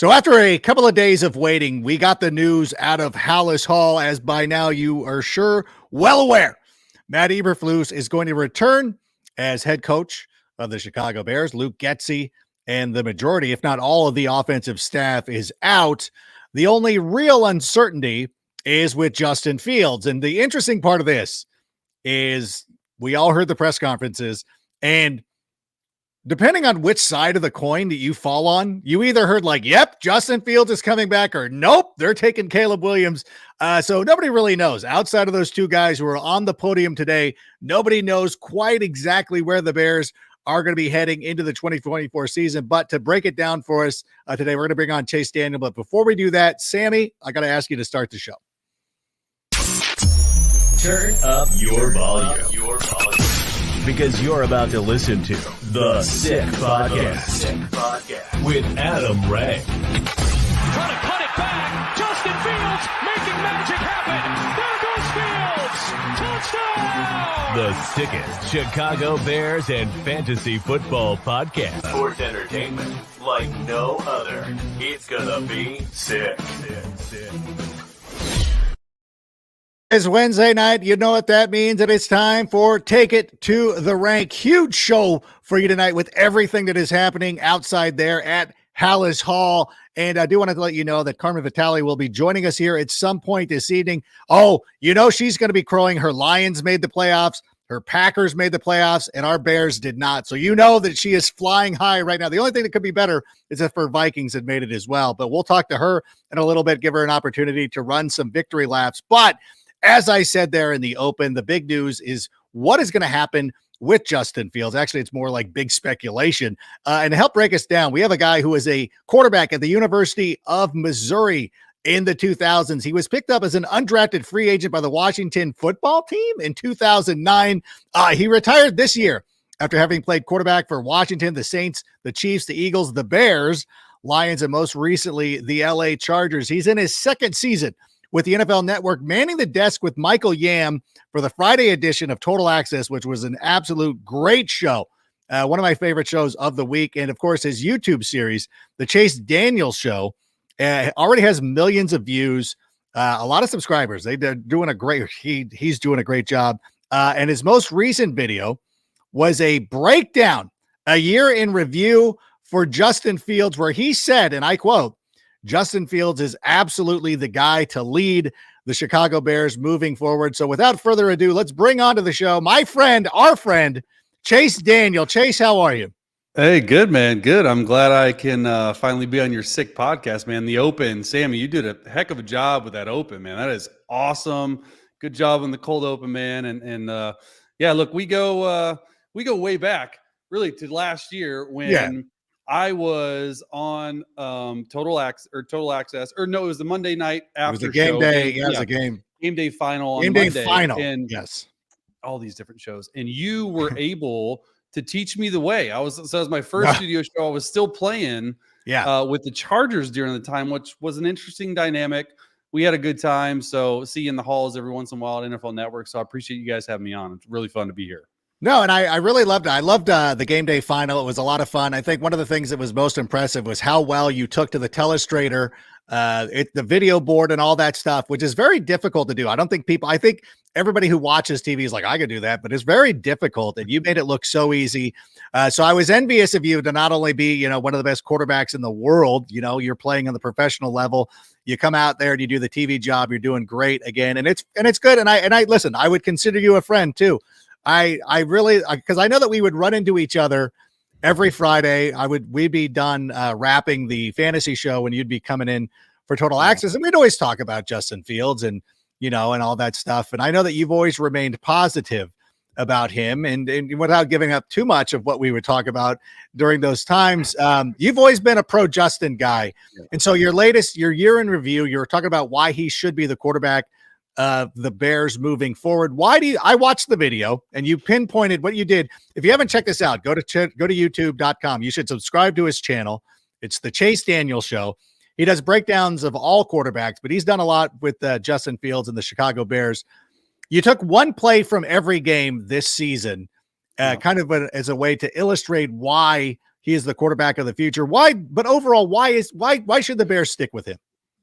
So after a couple of days of waiting, we got the news out of Hallis Hall, as by now you are sure well aware. Matt Eberflus is going to return as head coach of the Chicago Bears. Luke Getsy and the majority, if not all of the offensive staff is out. The only real uncertainty is with Justin Fields. And the interesting part of this is we all heard the press conferences, and depending on which side of the coin that you fall on, you either heard like, yep, Justin Fields is coming back, or nope, they're taking Caleb Williams. So nobody really knows. Outside of those two guys who are on the podium today, nobody knows quite exactly where the Bears are going to be heading into the 2024 season. But to break it down for us today, we're going to bring on Chase Daniel. But before we do that, Sammy, I got to ask you to start the show. Turn up your volume. Because you're about to listen to The Sick Podcast with Adam Ray. Trying to cut it back. Justin Fields making magic happen. There goes Fields. Touchdown. The sickest Chicago Bears and fantasy football podcast. Sports entertainment like no other. It's gonna be sick. It's Wednesday night. You know what that means. And it's time for Take It to the Rank. Huge show for you tonight with everything that is happening outside there at Hallis Hall. And I do want to let you know that Carmen Vitali will be joining us here at some point this evening. Oh, you know, she's going to be crowing. Her Lions made the playoffs. Her Packers made the playoffs, and our Bears did not. So you know that she is flying high right now. The only thing that could be better is if her Vikings had made it as well. But we'll talk to her in a little bit, give her an opportunity to run some victory laps. But as I said there in the open, the big news is what is going to happen with Justin Fields. Actually, it's more like big speculation. And to help break us down, we have a guy who is a quarterback at the University of Missouri in the 2000s. He was picked up as an undrafted free agent by the Washington football team in 2009. He retired this year after having played quarterback for Washington, the Saints, the Chiefs, the Eagles, the Bears, Lions, and most recently the LA Chargers. He's in his second season with the NFL Network, manning the desk with Michael Yam for the Friday edition of Total Access, which was an absolute great show. One of my favorite shows of the week. And of course, his YouTube series, The Chase Daniel Show, already has millions of views, a lot of subscribers. They're doing a great, he's doing a great job. And his most recent video was a breakdown, a year in review for Justin Fields, where he said, and I quote, Justin Fields is absolutely the guy to lead the Chicago Bears moving forward. So without further ado, let's bring on to the show my friend, our friend, Chase Daniel. Chase, how are you? Hey, good, man. Good. I'm glad I can finally be on your sick podcast, man. The open, Sammy, you did a heck of a job with that open, man. That is awesome. Good job on the cold open, man. And yeah, look, we go way back really to last year when I was on Total Access, or no, it was the Monday night after it was a game show. day. Yeah, it was a game day final on game Monday. Day final. And yes, all these different shows. And you were able to teach me the way. So it was my first studio show. I was still playing with the Chargers during the time, which was an interesting dynamic. We had a good time. So see you in the halls every once in a while at NFL Network. So I appreciate you guys having me on. It's really fun to be here. No, and I really loved it. I loved the game day final. It was a lot of fun. I think one of the things that was most impressive was how well you took to the telestrator, the video board and all that stuff, which is very difficult to do. I think everybody who watches TV is like, I could do that, but it's very difficult, and you made it look so easy. So I was envious of you to not only be, one of the best quarterbacks in the world, you're playing on the professional level. You come out there and you do the TV job. You're doing great again. And it's good. And I listen, I would consider you a friend too. I really, because I know that we would run into each other every Friday. We'd be done wrapping the fantasy show and you'd be coming in for Total Access. And we'd always talk about Justin Fields and all that stuff. And I know that you've always remained positive about him and without giving up too much of what we would talk about during those times. You've always been a pro Justin guy. And so your year in review, you're talking about why he should be the quarterback of the Bears moving forward. I watched the video and you pinpointed what you did. If you haven't checked this out, go to youtube.com. You should subscribe to his channel. It's the Chase Daniel Show. He does breakdowns of all quarterbacks, but he's done a lot with Justin Fields and the Chicago Bears. You took one play from every game this season, kind of as a way to illustrate why he is the quarterback of the future. Why? But overall, why should the Bears stick with him?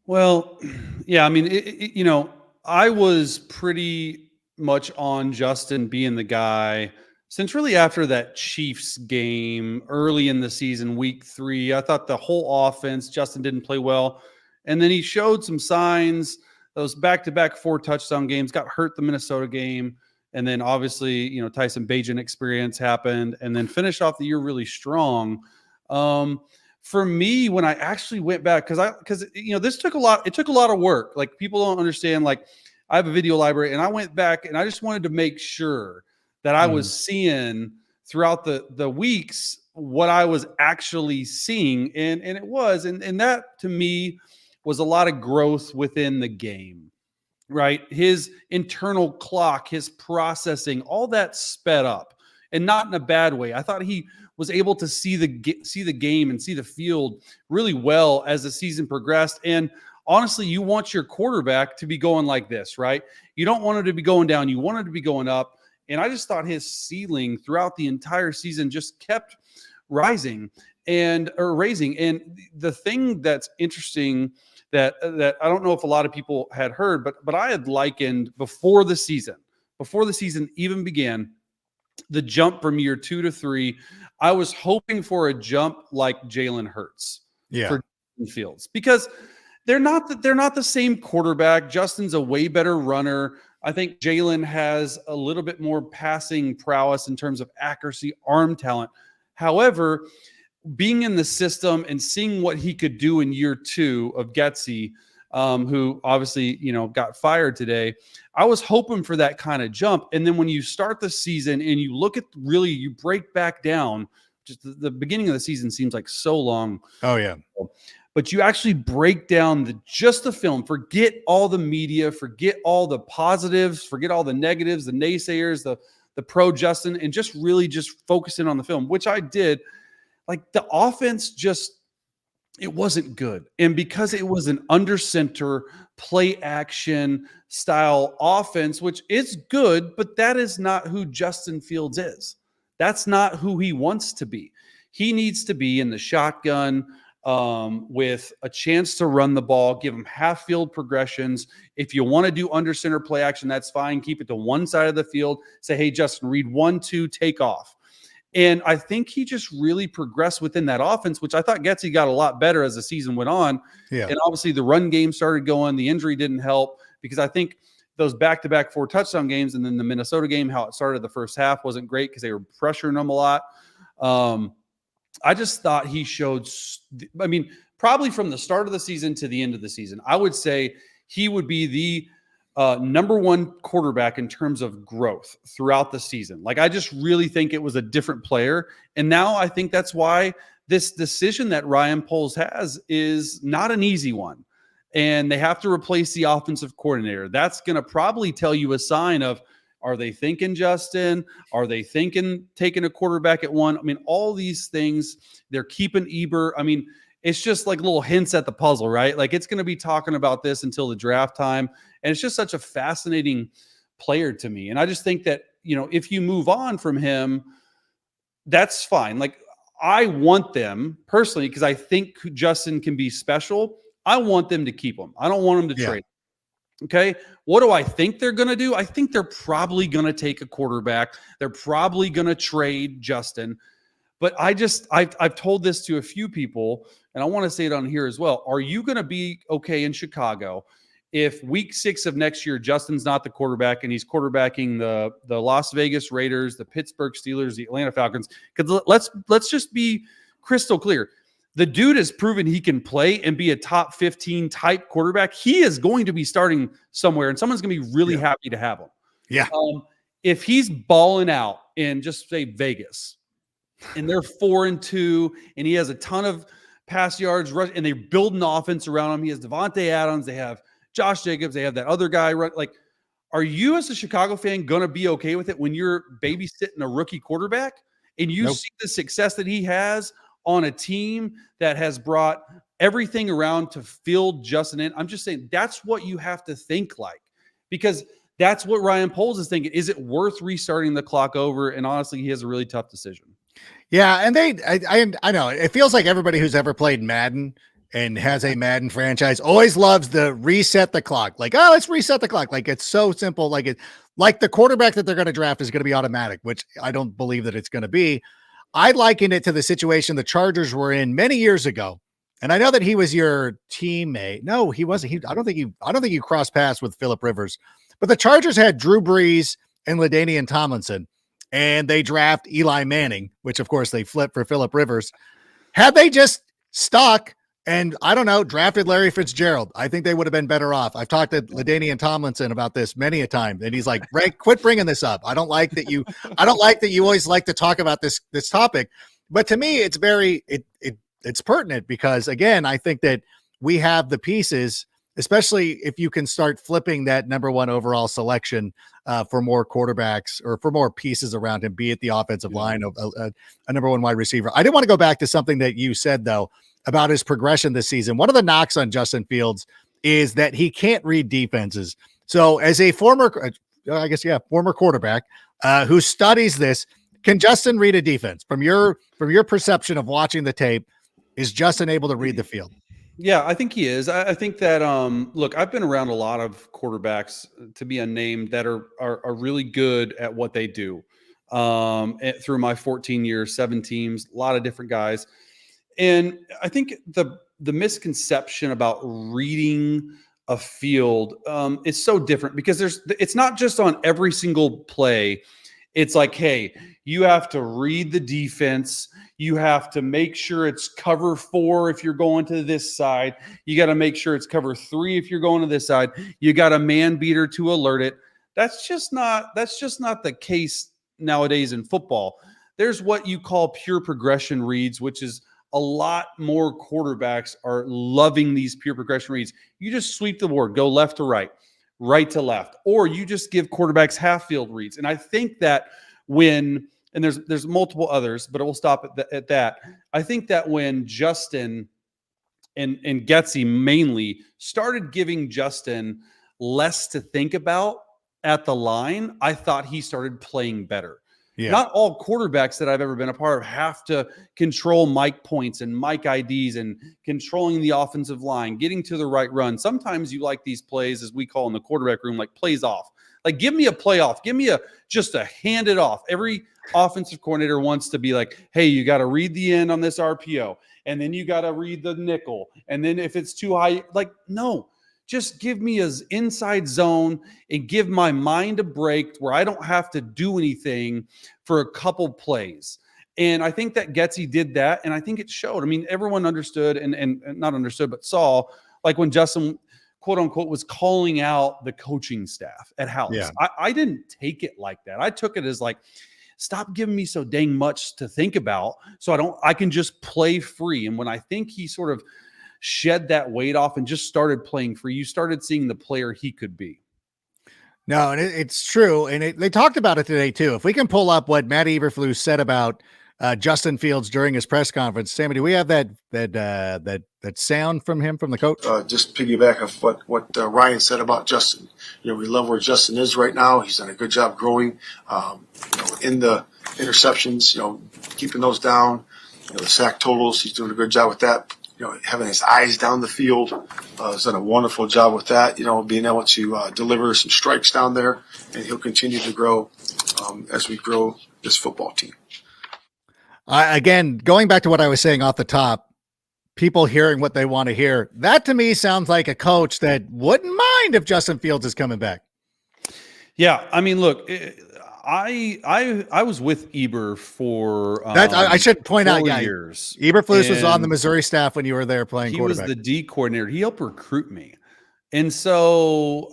Well, yeah, I mean, I was pretty much on Justin being the guy since really after that Chiefs game early in the season, week 3. I thought the whole offense, Justin didn't play well. And then he showed some signs, those back-to-back 4-touchdown games, got hurt the Minnesota game. And then obviously, Tyson Bagent experience happened and then finished off the year really strong. For me, when I actually went back, because this took a lot of work. Like, people don't understand, like, I have a video library and I went back and I just wanted to make sure that I was seeing throughout the weeks what I was actually seeing. And it was, and that to me was a lot of growth within the game, right? His internal clock, his processing, all that sped up, and not in a bad way. I thought he was able to see the game and see the field really well as the season progressed. And honestly, you want your quarterback to be going like this, right? You don't want him to be going down. You want him to be going up. And I just thought his ceiling throughout the entire season just kept raising. And the thing that's interesting that I don't know if a lot of people had heard, but I had likened before the season even began, the jump from year 2 to 3, I was hoping for a jump like Jalen Hurts for Justin Fields, because they're not the same quarterback. Justin's a way better runner. I think Jalen has a little bit more passing prowess in terms of accuracy, arm talent. However, being in the system and seeing what he could do in year 2 of Getsy, who obviously, got fired today, I was hoping for that kind of jump. And then when you start the season and you look at you break back down, just the beginning of the season seems like so long. Oh yeah. But you actually break down the film, forget all the media, forget all the positives, forget all the negatives, the naysayers, the pro Justin, and just really just focus in on the film, which I did. Like, the offense it wasn't good. And because it was an under center play action style offense, which is good, but that is not who Justin Fields is. That's not who he wants to be. He needs to be in the shotgun with a chance to run the ball, give him half field progressions. If you want to do under center play action, that's fine. Keep it to one side of the field. Say, hey, Justin, read 1, 2, take off. And I think he just really progressed within that offense, which I thought Getsy got a lot better as the season went on. Yeah. And obviously the run game started going. The injury didn't help, because I think those back-to-back 4-touchdown games and then the Minnesota game, how it started the first half wasn't great because they were pressuring him a lot. I just thought he showed, probably from the start of the season to the end of the season, I would say he would be the number 1 quarterback in terms of growth throughout the season. Like, I just really think it was a different player. And now I think that's why this decision that Ryan Poles has is not an easy one. And they have to replace the offensive coordinator. That's going to probably tell you a sign of, are they thinking Justin? Are they thinking taking a quarterback at 1? All these things, they're keeping Eber. It's just like little hints at the puzzle, right? Like, it's going to be talking about this until the draft time. And it's just such a fascinating player to me. And I just think that, if you move on from him, that's fine. Like, I want them personally, because I think Justin can be special. I want them to keep him. I don't want him to trade. Okay. What do I think they're going to do? I think they're probably going to take a quarterback. They're probably going to trade Justin. But I've told this to a few people, and I want to say it on here as well. Are you going to be okay in Chicago if week 6 of next year, Justin's not the quarterback and he's quarterbacking the Las Vegas Raiders, the Pittsburgh Steelers, the Atlanta Falcons? Because let's just be crystal clear. The dude has proven he can play and be a top 15 type quarterback. He is going to be starting somewhere, and someone's going to be really happy to have him. Yeah. If he's balling out in, just say, Vegas, and they're 4-2, and he has a ton of pass yards, and they're building the offense around him. He has Devontae Adams. They have Josh Jacobs. They have that other guy. Like, are you as a Chicago fan going to be okay with it when you're babysitting a rookie quarterback and you see the success that he has on a team that has brought everything around to field Justin in? I'm just saying that's what you have to think like, because that's what Ryan Poles is thinking. Is it worth restarting the clock over? And honestly, he has a really tough decision. Yeah, and I know it feels like everybody who's ever played Madden and has a Madden franchise always loves the reset the clock. Like, oh, let's reset the clock. Like it's so simple. Like the quarterback that they're going to draft is going to be automatic, which I don't believe that it's going to be. I liken it to the situation the Chargers were in many years ago. And I know that he was your teammate. No, he wasn't. I don't think you crossed paths with Phillip Rivers. But the Chargers had Drew Brees and LaDainian Tomlinson, and they draft Eli Manning, which of course they flipped for Phillip Rivers. Had they just stuck and I don't know, drafted Larry Fitzgerald, I think they would have been better off. I've talked to LaDainian Tomlinson about this many a time, and he's like, "Ray, quit bringing this up. I don't like that you always like to talk about this topic." But to me, it's it's pertinent because again, I think that we have the pieces, especially if you can start flipping that number one overall selection for more quarterbacks or for more pieces around him, be it the offensive line, a number one wide receiver. I did want to go back to something that you said though about his progression this season. One of the knocks on Justin Fields is that he can't read defenses. So as a former quarterback who studies this, can Justin read a defense from your perception of watching the tape? Is Justin able to read the field? Yeah, I think he is. I think that look, I've been around a lot of quarterbacks, to be unnamed, that are really good at what they do. Through my 14 years, 7 teams, a lot of different guys. And I think the misconception about reading a field is so different because it's not just on every single play. It's like, hey, you have to read the defense. You have to make sure it's cover 4 if you're going to this side. You got to make sure it's cover 3 if you're going to this side. You got a man beater to alert it. That's just not the case nowadays in football. There's what you call pure progression reads, which is a lot more quarterbacks are loving these pure progression reads. You just sweep the board, go left to right, right to left, or you just give quarterbacks half field reads. And I think that when, and there's multiple others, but we'll stop at that. I think that when Justin and Getsy mainly started giving Justin less to think about at the line, I thought he started playing better. Yeah. Not all quarterbacks that I've ever been a part of have to control mic points and mic IDs and controlling the offensive line, getting to the right run. Sometimes you like these plays, as we call in the quarterback room, like plays off. Like, give me a play off. Give me just a hand it off. Every offensive coordinator wants to be like, hey, you got to read the end on this RPO. And then you got to read the nickel. And then if it's too high, like, no. Just give me an inside zone and give my mind a break where I don't have to do anything for a couple plays. And I think that Getsy did that, and I think it showed. I mean, everyone understood and not understood, but saw, like when Justin, quote unquote, was calling out the coaching staff at House. Yeah. I didn't take it like that. I took it as like, stop giving me so dang much to think about so I can just play free. And when I think he sort of shed that weight off and just started playing free, you started seeing the player he could be. No, and it's true. And they talked about it today too. If we can pull up what Matt Eberflus said about Justin Fields during his press conference, Sammy, do we have that sound from him, from the coach? Just piggyback of what Ryan said about Justin. You know, we love where Justin is right now. He's done a good job growing, in the interceptions, keeping those down, the sack totals. He's doing a good job with that. Having his eyes down the field, has done a wonderful job with that, being able to deliver some strikes down there, and he'll continue to grow as we grow this football team. Again, going back to what I was saying off the top, people hearing what they want to hear, that to me sounds like a coach that wouldn't mind if Justin Fields is coming back. Yeah, I mean, look, I was with Eber for I should point out, years. Eberflus was on the Missouri staff when you were there playing quarterback. He was the D coordinator. He helped recruit me, and so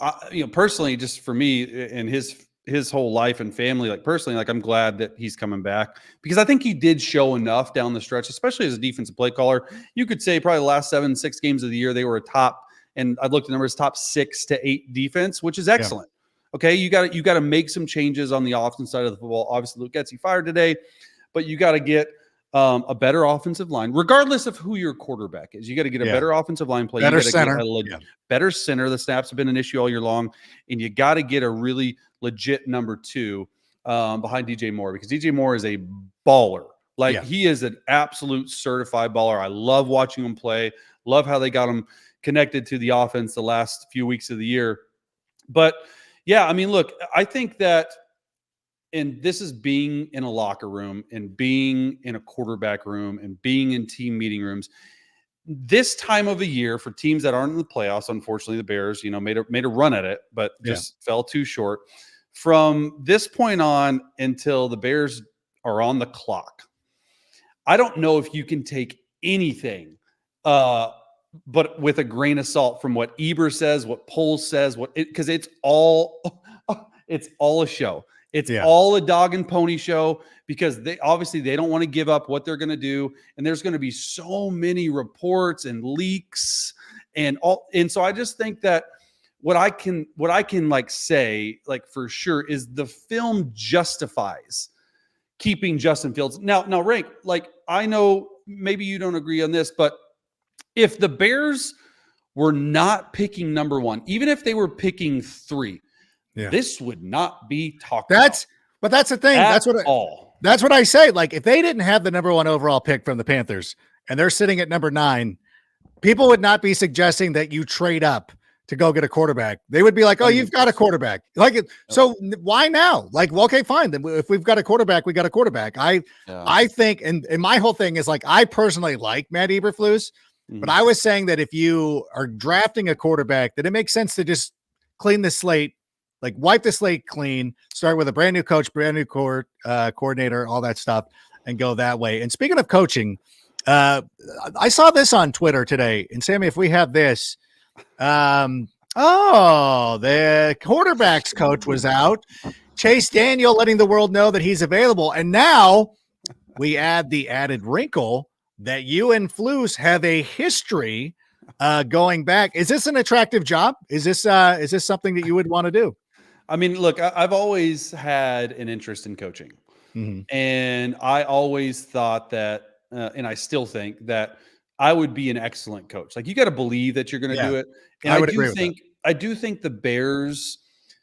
personally, just for me and his whole life and family, like personally, like I'm glad that he's coming back because I think he did show enough down the stretch, especially as a defensive play caller. You could say probably the last 7-6 games of the year they were a top, and I'd looked at the numbers, top 6 to 8 defense, which is excellent. Yeah. Okay, you got to make some changes on the offensive side of the football. Obviously, Luke Getsy fired today, but you got to get a better offensive line, regardless of who your quarterback is. You got to get a better offensive line play. Better center. Better center. The snaps have been an issue all year long, and you got to get a really legit number 2 behind DJ Moore because DJ Moore is a baller Like Yeah. he is an absolute certified baller. I love watching him play. Love how they got him connected to the offense the last few weeks of the year. But yeah, I mean, look, I think that, and this is being in a locker room and being in a quarterback room and being in team meeting rooms. This time of a year for teams that aren't in the playoffs, unfortunately, the Bears, made a run at it, but just fell too short. From this point on until the Bears are on the clock, I don't know if you can take anything, but with a grain of salt from what Eber says, what Poles says, because it's all a show. It's all a dog and pony show because they don't want to give up what they're going to do. And there's going to be so many reports and leaks and all. And so I just think that what I can like say, like for sure, is the film justifies keeping Justin Fields. Now, Rank, like I know maybe you don't agree on this, but if the Bears were not picking number one, even if they were picking 3, this would not be talked about. But that's the thing. That's what I say. Like if they didn't have the number 1 overall pick from the Panthers and they're sitting at number 9, people would not be suggesting that you trade up to go get a quarterback. They would be like, oh, you've got a quarterback. Like, so why now? Like, well, okay, fine. Then if we've got a quarterback, we got a quarterback. I think, and my whole thing is like, I personally like Matt Eberflus, but I was saying that if you are drafting a quarterback, that it makes sense to just clean the slate, like wipe the slate clean, start with a brand new coach, brand new coordinator, all that stuff, and go that way. And speaking of coaching, I saw this on Twitter today, and Sammy, if we have this, the quarterback's coach was out, Chase Daniel, letting the world know that he's available. And now we add the added wrinkle that you and Flus have a history going back. Is this an attractive job? Is this something that you would want to do? I mean, look, I've always had an interest in coaching, and I always thought that, and I still think that I would be an excellent coach. Like you got to believe that you're going to do it. And I do think the Bears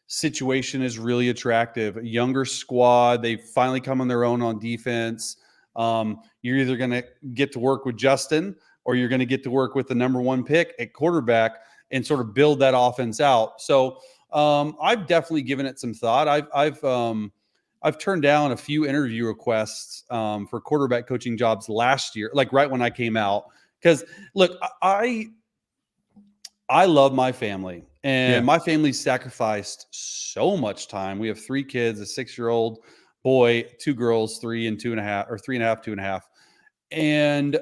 situation is really attractive. A younger squad. They finally come on their own on defense. You're either going to get to work with Justin or you're going to get to work with the number 1 pick at quarterback and sort of build that offense out. So I've definitely given it some thought. I've turned down a few interview requests for quarterback coaching jobs last year, like right when I came out. Because look, I love my family, and my family sacrificed so much time. We have 3 kids, a 6-year-old boy, 2 girls, 3 and 2.5, or 3.5, 2.5. And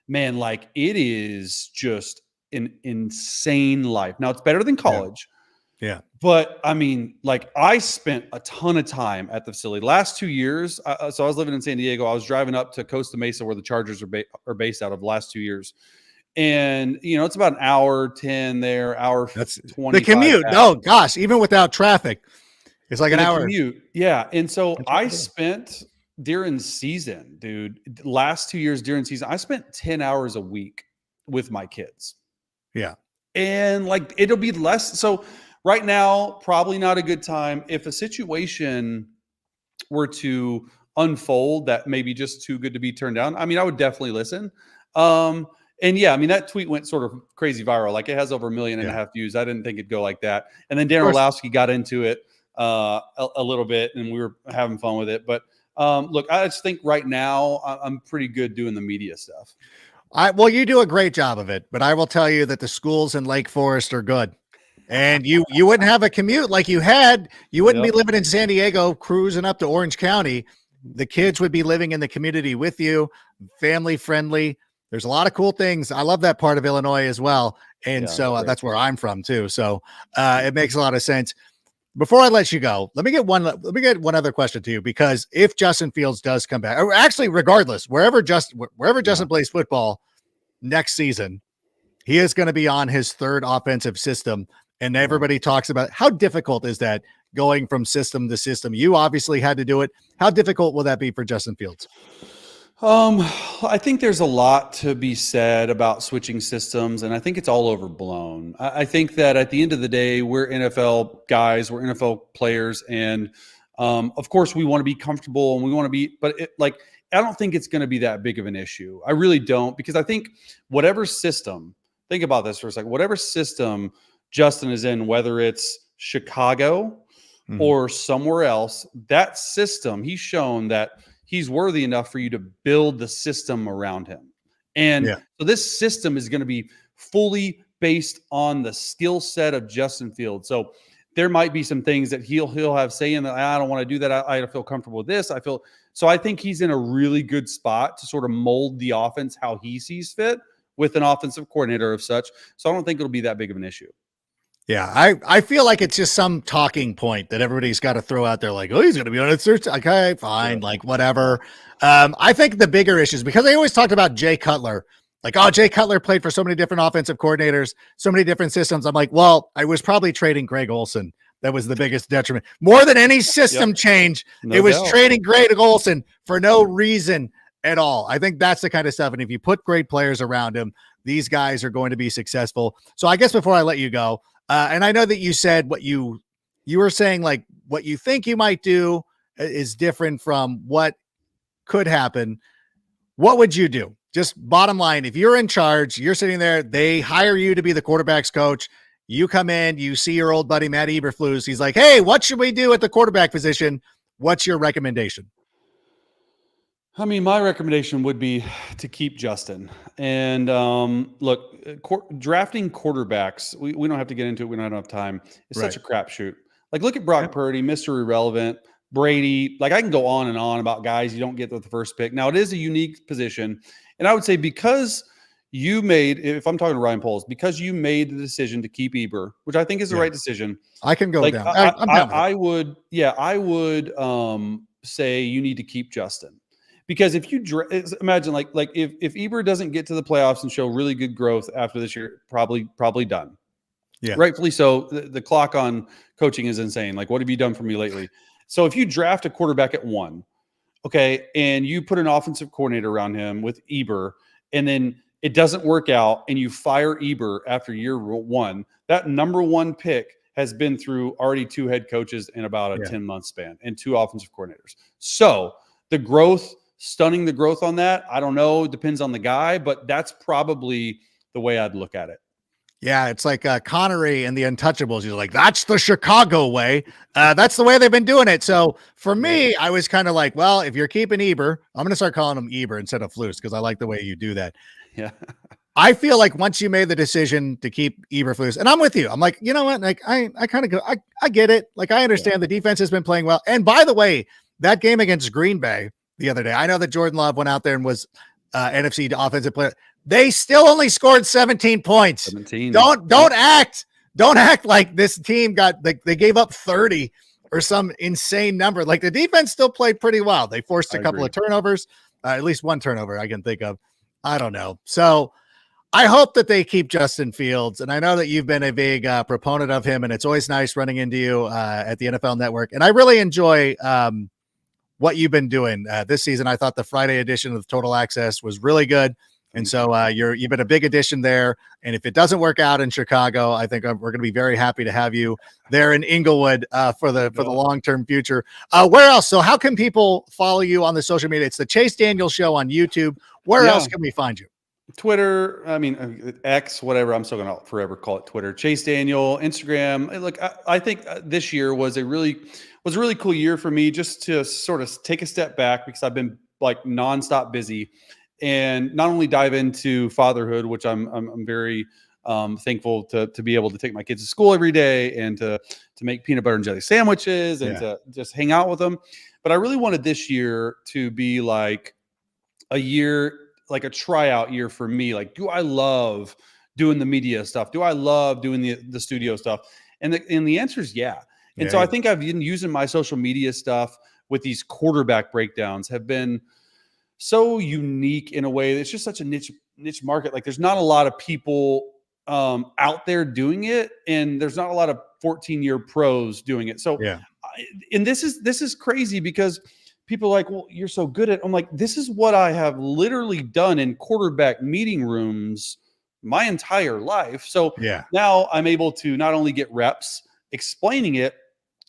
man, like it is just an insane life. Now it's better than college. Yeah. But I mean, like I spent a ton of time at the facility. Last 2 years, so I was living in San Diego. I was driving up to Costa Mesa where the Chargers are based out of the last 2 years. And, it's about an hour 10 there, hour 20. The commute. Oh, gosh, even without traffic, it's like an hour. Commute. Yeah. And so I spent during season, dude, last 2 years during season, I spent 10 hours a week with my kids. Yeah. And like it'll be less. So right now, probably not a good time. If a situation were to unfold that may be just too good to be turned down, I mean, I would definitely listen. And yeah, I mean, that tweet went sort of crazy viral. Like it has over 1.5 million views. I didn't think it'd go like that. And then Dan Orlowski got into it a little bit and we were having fun with it. But look, I just think right now I'm pretty good doing the media stuff. Well, you do a great job of it, but I will tell you that the schools in Lake Forest are good. And you wouldn't have a commute like you had. You wouldn't be living in San Diego, cruising up to Orange County. The kids would be living in the community with you, family friendly. There's a lot of cool things. I love that part of Illinois as well. And that's where I'm from too. So it makes a lot of sense. Before I let you go, let me get one other question to you, because if Justin Fields does come back, or actually regardless, wherever Justin plays football next season, he is going to be on his 3rd offensive system. And everybody talks about how difficult is that going from system to system. You obviously had to do it. How difficult will that be for Justin Fields? I think there's a lot to be said about switching systems, and I think it's all overblown. I think that at the end of the day, we're NFL guys, we're NFL players, and of course we want to be comfortable and we want to be, but I don't think it's going to be that big of an issue. I really don't, because I think whatever system, think about this for a second, whatever system Justin is in, whether it's Chicago or somewhere else, that system, he's shown that he's worthy enough for you to build the system around him. And so this system is going to be fully based on the skill set of Justin Fields. So there might be some things that he'll have saying that I don't want to do that. I feel comfortable with this. So I think he's in a really good spot to sort of mold the offense how he sees fit with an offensive coordinator of such. So I don't think it'll be that big of an issue. Yeah, I feel like it's just some talking point that everybody's got to throw out there, like, oh, he's going to be on it. Okay, fine, like whatever. I think the bigger issues, because they always talked about Jay Cutler, like, oh, Jay Cutler played for so many different offensive coordinators, so many different systems. I'm like, well, I was probably trading Greg Olson. That was the biggest detriment. More than any system change, it was trading Greg Olson for no reason at all. I think that's the kind of stuff. And if you put great players around him, these guys are going to be successful. So I guess before I let you go, and I know that you said what you were saying, like what you think you might do is different from what could happen. What would you do? Just bottom line, if you're in charge, you're sitting there, they hire you to be the quarterback's coach. You come in, you see your old buddy, Matt Eberflus. He's like, hey, what should we do at the quarterback position? What's your recommendation? I mean, my recommendation would be to keep Justin. And look, drafting quarterbacks, we don't have to get into it. We don't have enough time. It's such a crapshoot. Like, look at Brock Purdy, Mr. Irrelevant, Brady. Like, I can go on and on about guys you don't get with the first pick. Now, it is a unique position. And I would say because you made, if I'm talking to Ryan Poles, because you made the decision to keep Eber, which I think is the right decision. I can go down. I would say you need to keep Justin. Because if you imagine, like if Eber doesn't get to the playoffs and show really good growth after this year, probably done. Yeah, rightfully so. The clock on coaching is insane. Like, what have you done for me lately? So if you draft a quarterback at 1, okay, and you put an offensive coordinator around him with Eber, and then it doesn't work out, and you fire Eber after year 1, that number 1 pick has been through already 2 head coaches in about a 10-month span and 2 offensive coordinators. So the growth. Stunning the growth on that. I don't know. Depends on the guy, but that's probably the way I'd look at it. Yeah, it's like Connery and the Untouchables. He's like, that's the Chicago way. That's the way they've been doing it. So for me, I was kind of like, well, if you're keeping Eber, I'm going to start calling him Eber instead of Flus because I like the way you do that. Yeah. I feel like once you made the decision to keep Eberflus, and I'm with you, I'm like, you know what? Like, I kind of go, I get it. Like, I understand the defense has been playing well. And by the way, that game against Green Bay the other day, I know that Jordan Love went out there and was NFC offensive player. They still only scored 17 points. 17. Don't act like this team got, like, they gave up 30 or some insane number. Like, the defense still played pretty well. They forced a couple of turnovers, at least one turnover I can think of. I don't know. So I hope that they keep Justin Fields. And I know that you've been a big proponent of him, and it's always nice running into you at the NFL Network. And I really enjoy what you've been doing this season. I thought the Friday edition of Total Access was really good. And so you've been a big addition there. And if it doesn't work out in Chicago, I think we're going to be very happy to have you there in Inglewood for the long-term future. Where else? So how can people follow you on the social media? It's the Chase Daniel Show on YouTube. Where else can we find you? Twitter, I mean, X, whatever. I'm still going to forever call it Twitter. Chase Daniel, Instagram. Look, I think this year was a really cool year for me, just to sort of take a step back, because I've been like nonstop busy, and not only dive into fatherhood, which I'm very thankful to be able to take my kids to school every day and to make peanut butter and jelly sandwiches and to just hang out with them. But I really wanted this year to be like a year, like a tryout year for me. Like, do I love doing the media stuff? Do I love doing the studio stuff? And the answer is yeah. And so I think I've been using my social media stuff with these quarterback breakdowns have been so unique in a way. It's just such a niche market. Like, there's not a lot of people out there doing it, and there's not a lot of 14-year pros doing it. So, and this is crazy, because people are like, well, you're so good at it. I'm like, this is what I have literally done in quarterback meeting rooms my entire life. So now I'm able to not only get reps explaining it,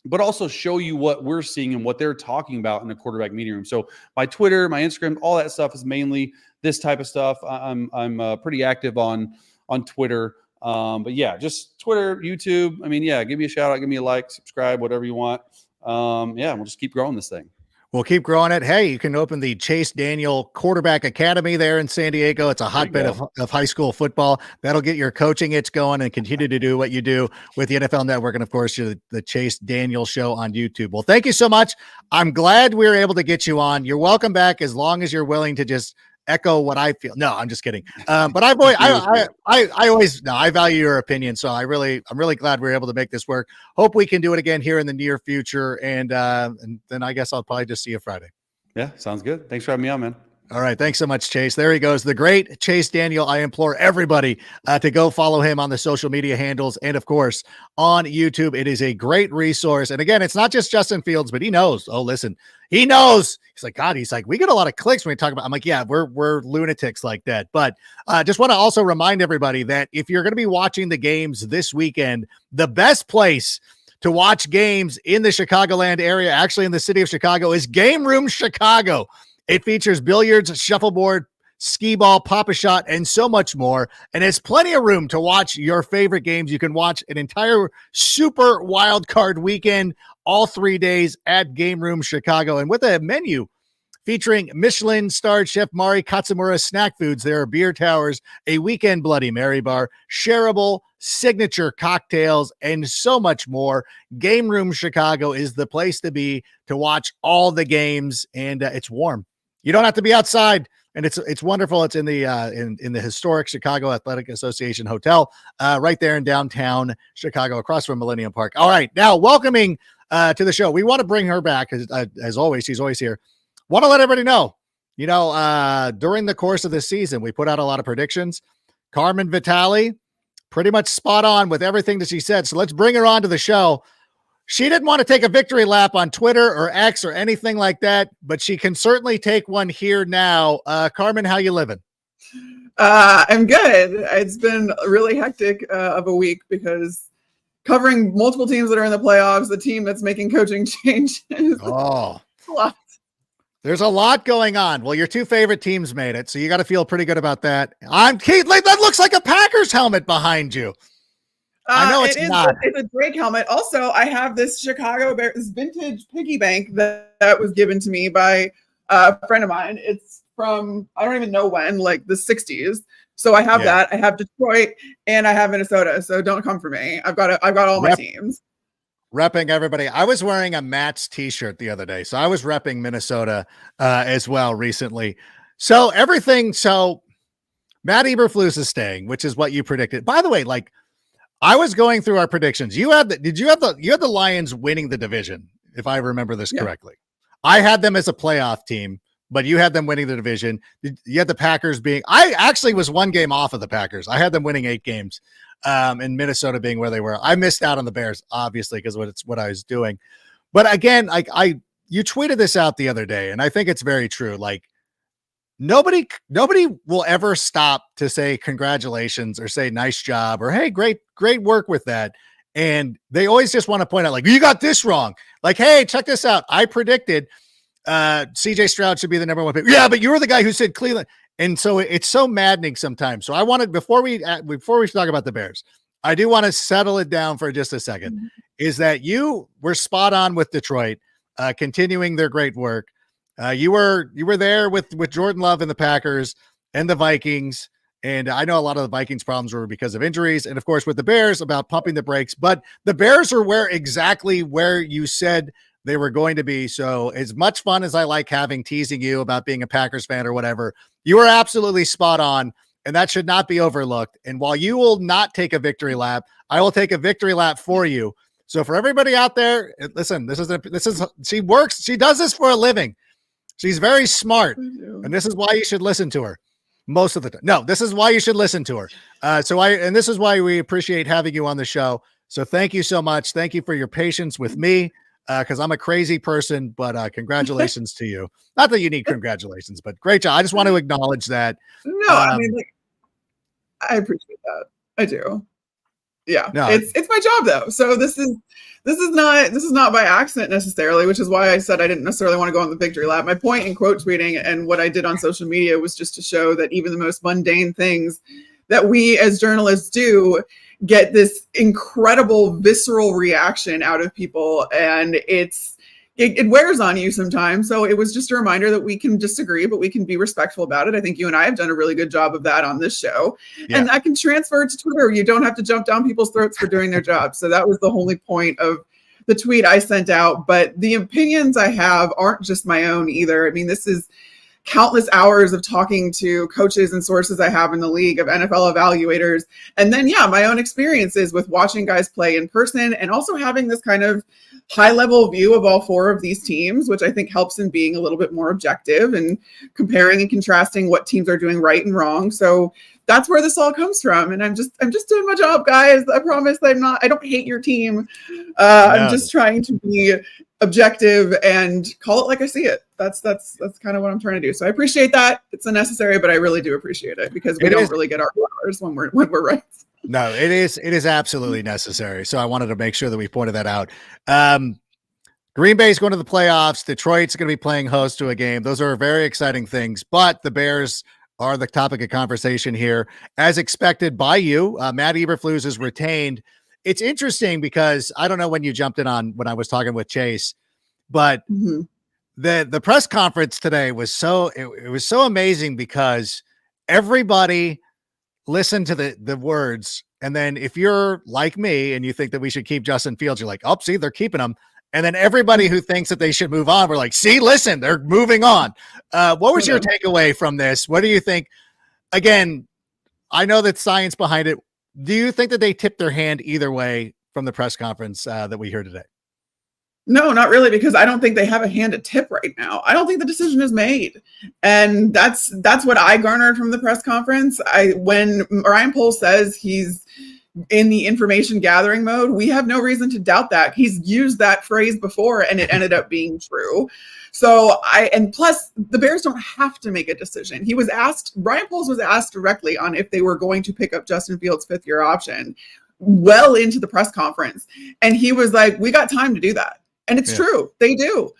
but also show you what we're seeing and what they're talking about in the quarterback meeting room. So my Twitter, my Instagram, all that stuff is mainly this type of stuff. I'm pretty active on Twitter. But yeah, just Twitter, YouTube. I mean, yeah, give me a shout out, give me a like, subscribe, whatever you want. Yeah, we'll just keep growing this thing. We'll keep growing it. Hey, you can open the Chase Daniel Quarterback Academy there in San Diego. It's a hotbed of high school football. That'll get your coaching itch going and continue to do what you do with the NFL Network. And of course, the Chase Daniel Show on YouTube. Well, thank you so much. I'm glad we were able to get you on. You're welcome back as long as you're willing to just echo what I feel. No, I'm just kidding. But I value your opinion. So I'm really glad we were able to make this work. Hope we can do it again here in the near future. And then I guess I'll probably just see you Friday. Yeah, sounds good. Thanks for having me on, man. All right. Thanks so much, Chase. There he goes. The great Chase Daniel. I implore everybody to go follow him on the social media handles. And of course, on YouTube, it is a great resource. And again, it's not just Justin Fields, but he knows. Oh, listen, he knows. He's like, God, he's like, we get a lot of clicks when we talk about, I'm like, yeah, we're lunatics like that. But just want to also remind everybody that if you're going to be watching the games this weekend, the best place to watch games in the Chicagoland area, actually in the city of Chicago, is Game Room Chicago. It features billiards, shuffleboard, skee ball, pop-a-shot, and so much more. And there's plenty of room to watch your favorite games. You can watch an entire super wild card weekend, all 3 days at Game Room Chicago. And with a menu featuring Michelin-starred chef Mari Katsumura's snack foods, there are beer towers, a weekend Bloody Mary bar, shareable signature cocktails, and so much more. Game Room Chicago is the place to be to watch all the games, and it's warm. You don't have to be outside, and it's wonderful. It's in the in the historic Chicago Athletic Association Hotel, right there in downtown Chicago, across from Millennium Park. All right, now welcoming to the show. We want to bring her back as always. She's always here. Want to let everybody know, during the course of this season, we put out a lot of predictions. Carmen Vitali, pretty much spot on with everything that she said. So let's bring her on to the show. She didn't want to take a victory lap on Twitter or X or anything like that, but she can certainly take one here now. Carmen, how you living? I'm good. It's been really hectic of a week because covering multiple teams that are in the playoffs, the team that's making coaching changes. Oh, a lot. There's a lot going on. Well, your two favorite teams made it, so you got to feel pretty good about that. I'm Keith. That looks like a Packers helmet behind you. I know it's not. It's a Drake helmet. Also, I have this Chicago Bears vintage piggy bank that was given to me by a friend of mine. It's from, I don't even know when, like the 60s. So I have that. I have Detroit and I have Minnesota. So don't come for me. I've got all my teams. Repping everybody. I was wearing a Matt's t-shirt the other day. So I was repping Minnesota as well recently. So Matt Eberflus is staying, which is what you predicted. By the way, like, I was going through our predictions. You had the Lions winning the division, if I remember this correctly. I had them as a playoff team, but you had them winning the division. You had the Packers I actually was one game off of the Packers. I had them winning 8 games, and Minnesota being where they were. I missed out on the Bears, obviously, because it's what I was doing. But again, you tweeted this out the other day, and I think it's very true. Like, nobody will ever stop to say congratulations or say nice job or, hey, great work with that. And they always just want to point out, like, you got this wrong. Like, hey, check this out. I predicted CJ Stroud should be the number 1 pick. Yeah, but you were the guy who said Cleveland. And so it's so maddening sometimes. So I wanted, before we talk about the Bears, I do want to settle it down for just a second, is that you were spot on with Detroit, continuing their great work. You were there with Jordan Love and the Packers and the Vikings. And I know a lot of the Vikings problems were because of injuries. And of course, with the Bears, about pumping the brakes, but the Bears are exactly where you said they were going to be. So as much fun as I like teasing you about being a Packers fan or whatever, you were absolutely spot on. And that should not be overlooked. And while you will not take a victory lap, I will take a victory lap for you. So for everybody out there, listen, she works. She does this for a living. She's very smart, and this is why you should listen to her most of the time. No, this is why you should listen to her. And this is why we appreciate having you on the show. So thank you so much. Thank you for your patience with me, because I'm a crazy person, but congratulations to you. Not that you need congratulations, but great job. I just want to acknowledge that. No, I mean, I appreciate that. I do. Yeah, No, it's my job though. So this is not by accident necessarily, which is why I said I didn't necessarily want to go on the victory lap. My point in quote tweeting and what I did on social media was just to show that even the most mundane things that we as journalists do get this incredible visceral reaction out of people, and it wears on you sometimes. So it was just a reminder that we can disagree, but we can be respectful about it. I think you and I have done a really good job of that on this show. Yeah. And that can transfer to Twitter. You don't have to jump down people's throats for doing their job. So that was the only point of the tweet I sent out. But the opinions I have aren't just my own either. I mean, this is countless hours of talking to coaches and sources I have in the league, of NFL evaluators. And then, my own experiences with watching guys play in person, and also having this kind of high level view of all four of these teams, which I think helps in being a little bit more objective and comparing and contrasting what teams are doing right and wrong. So that's where this all comes from. And I'm just doing my job, guys. I promise I don't hate your team. I'm just trying to be objective and call it like I see it. That's kind of what I'm trying to do. So I appreciate that. It's unnecessary, but I really do appreciate it, because we don't really get our flowers when we're right. No, it is absolutely necessary. So I wanted to make sure that we pointed that out. Green Bay's going to the playoffs. Detroit's going to be playing host to a game. Those are very exciting things, but the Bears are the topic of conversation here, as expected by you. Matt Eberflus is retained. It's interesting because I don't know when you jumped in on when I was talking with Chase, but the press conference today was it was so amazing, because everybody listened to the words. And then if you're like me and you think that we should keep Justin Fields, you're like, oh, see, they're keeping him. And then everybody who thinks that they should move on, we're like, see, listen, they're moving on. What was your takeaway from this? What do you think? Again, I know that science behind it. Do you think that they tipped their hand either way from the press conference that we heard today? No, not really, because I don't think they have a hand to tip right now. I don't think the decision is made. And that's what I garnered from the press conference. When Ryan Poles says he's in the information gathering mode, we have no reason to doubt that. He's used that phrase before and it ended up being true. So and plus the Bears don't have to make a decision. Ryan Poles was asked directly on if they were going to pick up Justin Fields' 5th-year option well into the press conference. And he was like, we got time to do that. And it's true. They do.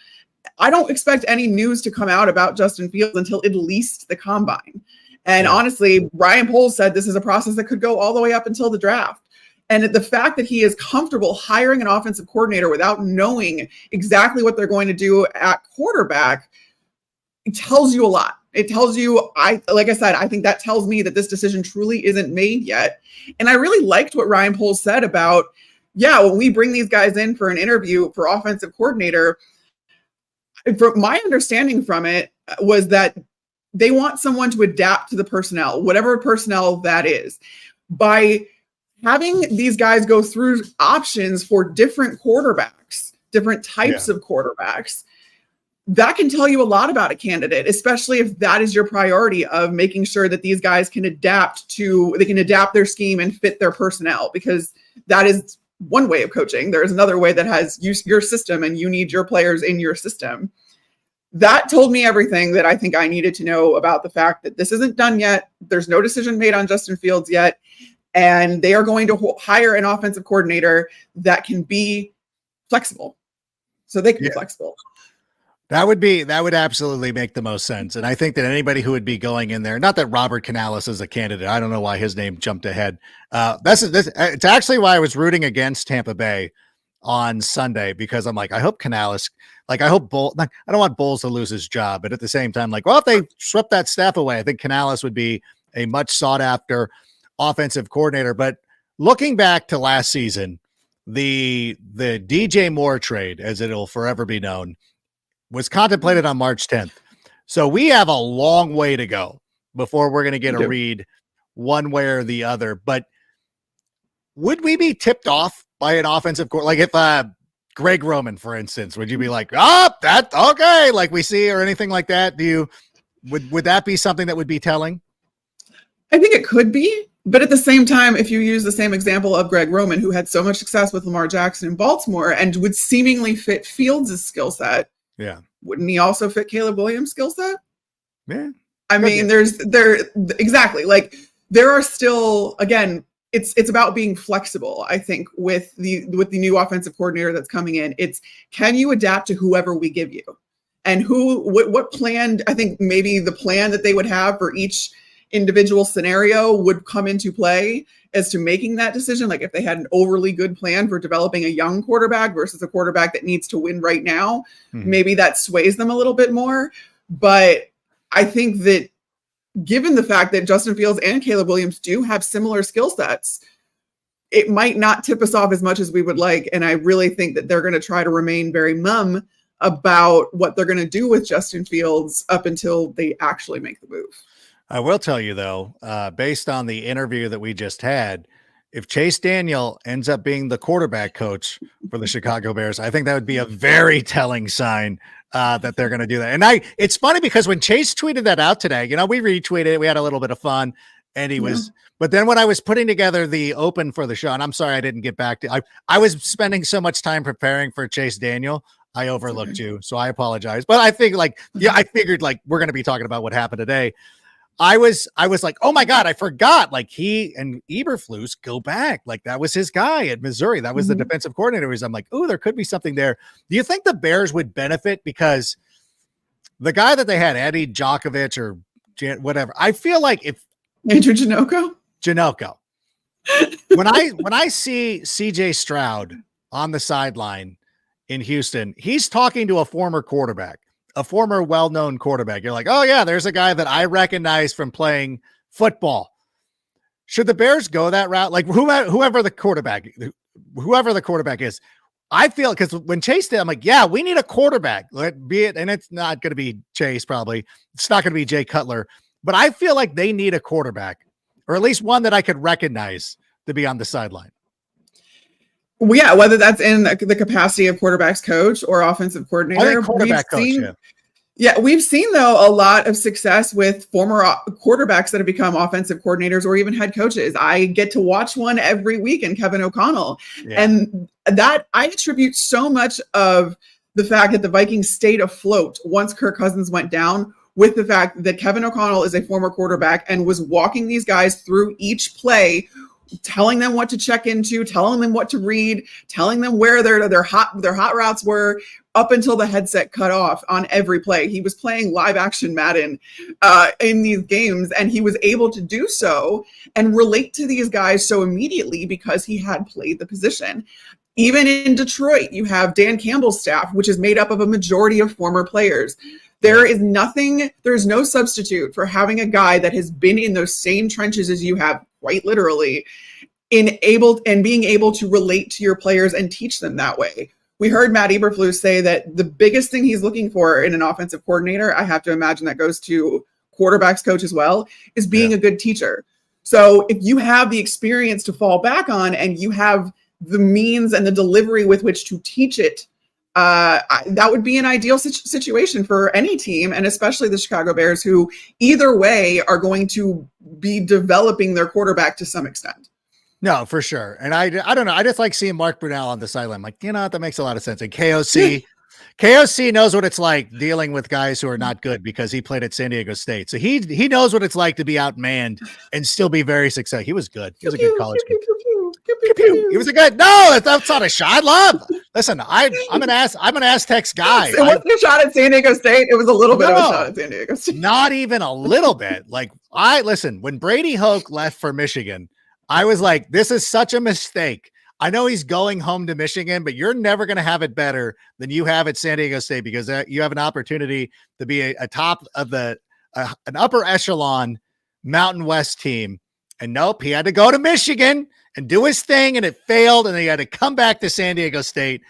I don't expect any news to come out about Justin Fields until at least the combine. And honestly, Ryan Poles said this is a process that could go all the way up until the draft. And the fact that he is comfortable hiring an offensive coordinator without knowing exactly what they're going to do at quarterback, it tells you a lot. It tells you, like I said, I think that tells me that this decision truly isn't made yet. And I really liked what Ryan Poles said about, when we bring these guys in for an interview for offensive coordinator, from my understanding from it was that they want someone to adapt to the personnel, whatever personnel that is. By having these guys go through options for different quarterbacks, different types of quarterbacks, that can tell you a lot about a candidate, especially if that is your priority of making sure that these guys can adapt their scheme and fit their personnel, because that is one way of coaching. There is another way that has your system and you need your players in your system. That told me everything that I think I needed to know about the fact that this isn't done yet. There's no decision made on Justin Fields yet. And they are going to hire an offensive coordinator that can be flexible. So they can be flexible. That would absolutely make the most sense. And I think that anybody who would be going in there, not that Robert Canales is a candidate, I don't know why his name jumped ahead. It's actually why I was rooting against Tampa Bay on Sunday, because I'm like, I hope Canales, I hope I don't want Bowles to lose his job, but at the same time, if they swept that staff away, I think Canales would be a much sought after offensive coordinator. But looking back to last season, the DJ Moore trade, as it'll forever be known, was contemplated on March 10th. So we have a long way to go before we're going to get a read one way or the other. But would we be tipped off by an offensive coordinator? If Greg Roman, for instance, would you be like, that okay, like we see, or anything like that? Would that be something that would be telling? I think it could be. But at the same time, if you use the same example of Greg Roman, who had so much success with Lamar Jackson in Baltimore and would seemingly fit Fields' skill set, wouldn't he also fit Caleb Williams' skill set? Yeah. I mean, exactly. There are still, again, it's about being flexible. I think with the new offensive coordinator that's coming in, it's, can you adapt to whoever we give you, and what plan? I think maybe the plan that they would have for each individual scenario would come into play as to making that decision. Like if they had an overly good plan for developing a young quarterback versus a quarterback that needs to win right now, maybe that sways them a little bit more. But I think that given the fact that Justin Fields and Caleb Williams do have similar skill sets, it might not tip us off as much as we would like. And I really think that they're going to try to remain very mum about what they're going to do with Justin Fields up until they actually make the move. I will tell you, though, based on the interview that we just had, if Chase Daniel ends up being the quarterback coach for the Chicago Bears, I think that would be a very telling sign that they're going to do that. And it's funny because when Chase tweeted that out today, we retweeted it, we had a little bit of fun, and he was, but then when I was putting together the open for the show, and I'm sorry I didn't get back to, I was spending so much time preparing for Chase Daniel, I overlooked you, so I apologize. But I think I figured we're going to be talking about what happened today. I was like, oh my God, I forgot. Like he and Eberflus go back. Like that was his guy at Missouri. That was the defensive coordinator. I'm like, oh, there could be something there. Do you think the Bears would benefit because the guy that they had, Eddie Djokovic or whatever, I feel like if Andrew Janocko, when I see CJ Stroud on the sideline in Houston, he's talking to a former quarterback. A former well-known quarterback. You're like, oh yeah, there's a guy that I recognize from playing football. Should the Bears go that route? Like whoever the quarterback is, I feel, because when Chase did, I'm like, yeah, we need a quarterback. Let be it, and it's not going to be Chase probably. It's not going to be Jay Cutler, but I feel like they need a quarterback, or at least one that I could recognize to be on the sideline. Well, yeah, whether that's in the capacity of quarterbacks coach or offensive coordinator. I think quarterback coach, we've seen, though, a lot of success with former quarterbacks that have become offensive coordinators or even head coaches. I get to watch one every week in Kevin O'Connell. Yeah. And that I attribute so much of the fact that the Vikings stayed afloat once Kirk Cousins went down with the fact that Kevin O'Connell is a former quarterback and was walking these guys through each play, telling them what to check into, telling them what to read, telling them where their hot routes were up until the headset cut off on every play. He was playing live action Madden in these games, and he was able to do so and relate to these guys so immediately because he had played the position. Even in Detroit, you have Dan Campbell's staff, which is made up of a majority of former players. There's no substitute for having a guy that has been in those same trenches as you have, quite literally, being able to relate to your players and teach them that way. We heard Matt Eberflus say that the biggest thing he's looking for in an offensive coordinator, I have to imagine that goes to quarterbacks coach as well, is being a good teacher. So if you have the experience to fall back on and you have the means and the delivery with which to teach it, that would be an ideal situation for any team, and especially the Chicago Bears, who either way are going to be developing their quarterback to some extent. No, for sure. And I don't know. I just like seeing Mark Brunell on the sideline. Like, that makes a lot of sense. And KOC knows what it's like dealing with guys who are not good because he played at San Diego State. So he knows what it's like to be outmanned and still be very successful. He was good. He was a good college kid. He was a good. No, that's not a shot. Love. Listen, I'm an Aztecs guy. It wasn't a shot at San Diego State. It was a little bit of a shot at San Diego State. Not even a little bit. Like listen, when Brady Hoke left for Michigan, I was like, this is such a mistake. I know he's going home to Michigan, but you're never going to have it better than you have at San Diego State because you have an opportunity to be a top of an upper echelon Mountain West team. And nope, he had to go to Michigan and do his thing, and it failed, and he had to come back to San Diego State.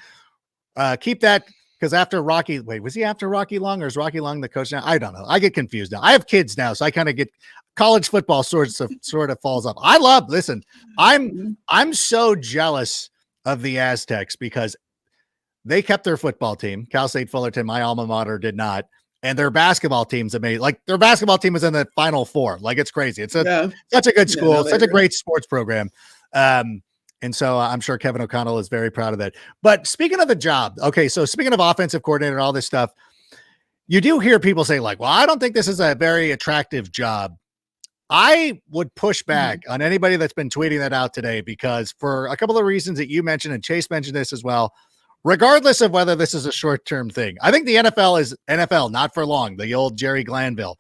Keep that, because after Rocky, was he after Rocky Long, or is Rocky Long the coach now? I don't know. I get confused now. I have kids now, so I kind of get college football sort of falls off. I'm so jealous of the Aztecs because they kept their football team. Cal State Fullerton, my alma mater, did not. And their basketball team's amazing. Like their basketball team was in the Final Four. Like it's crazy. It's such a good school, such a great sports program. And so I'm sure Kevin O'Connell is very proud of that. But speaking of the job, okay, so speaking of offensive coordinator and all this stuff, you do hear people say like, well, I don't think this is a very attractive job. I would push back on anybody that's been tweeting that out today, because for a couple of reasons that you mentioned, and Chase mentioned this as well, regardless of whether this is a short-term thing, I think the NFL is NFL, not for long, the old Jerry Glanville.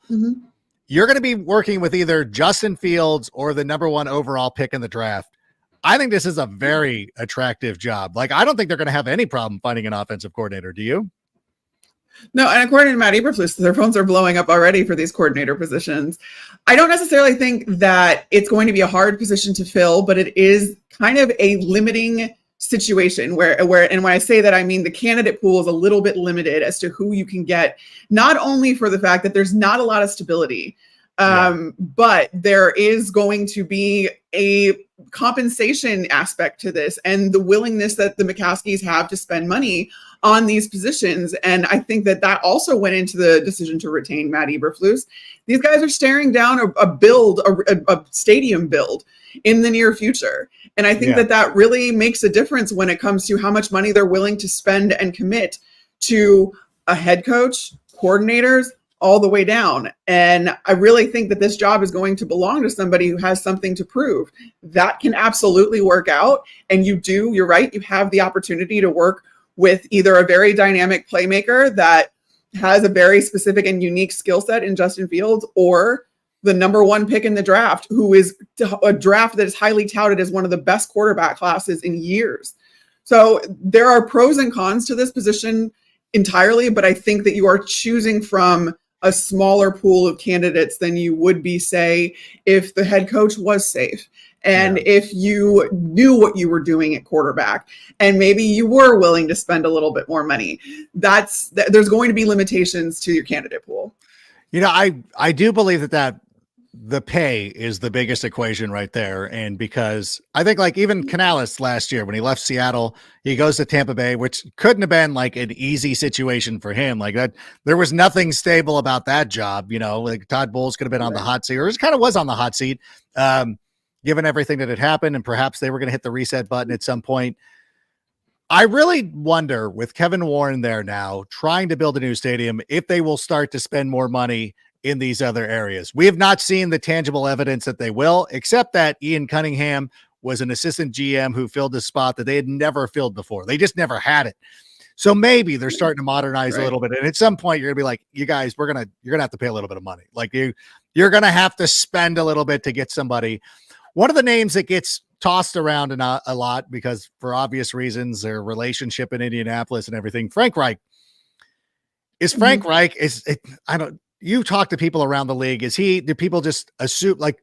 You're going to be working with either Justin Fields or the number 1 overall pick in the draft. I think this is a very attractive job. Like, I don't think they're going to have any problem finding an offensive coordinator. Do you? No, and according to Matt Eberflus, their phones are blowing up already for these coordinator positions. I don't necessarily think that it's going to be a hard position to fill, but it is kind of a limiting situation where and when I say that, I mean the candidate pool is a little bit limited as to who you can get, not only for the fact that there's not a lot of stability, but there is going to be a compensation aspect to this and the willingness that the McCaskies have to spend money on these positions. And I think that that also went into the decision to retain Matt Eberflus. These guys are staring down a stadium build in the near future. And I think that really makes a difference when it comes to how much money they're willing to spend and commit to a head coach, coordinators, all the way down. And I really think that this job is going to belong to somebody who has something to prove. That can absolutely work out. And you're right, you have the opportunity to work with either a very dynamic playmaker that has a very specific and unique skill set in Justin Fields, or the number 1 pick in the draft, who is a draft that is highly touted as one of the best quarterback classes in years. So there are pros and cons to this position entirely, but I think that you are choosing from a smaller pool of candidates than you would be, say, if the head coach was safe. And if you knew what you were doing at quarterback, and maybe you were willing to spend a little bit more money, there's going to be limitations to your candidate pool. You know, I do believe that the pay is the biggest equation right there. And because I think, like, even Canales last year when he left Seattle, he goes to Tampa Bay, which couldn't have been like an easy situation for him. Like, that, there was nothing stable about that job. You know, like Todd Bowles could have been on the hot seat, or it kind of was on the hot seat, given everything that had happened, and perhaps they were going to hit the reset button at some point. I really wonder, with Kevin Warren there now trying to build a new stadium, if they will start to spend more money in these other areas. We have not seen the tangible evidence that they will, except that Ian Cunningham was an assistant GM who filled a spot that they had never filled before. They just never had it. So maybe they're starting to modernize a little bit. And at some point you're gonna be like, you guys, you're gonna have to pay a little bit of money. Like, you're gonna have to spend a little bit to get somebody. One of the names that gets tossed around a lot, because for obvious reasons, their relationship in Indianapolis and everything, Frank Reich. Is Frank Reich, you talk to people around the league, do people just assume, like,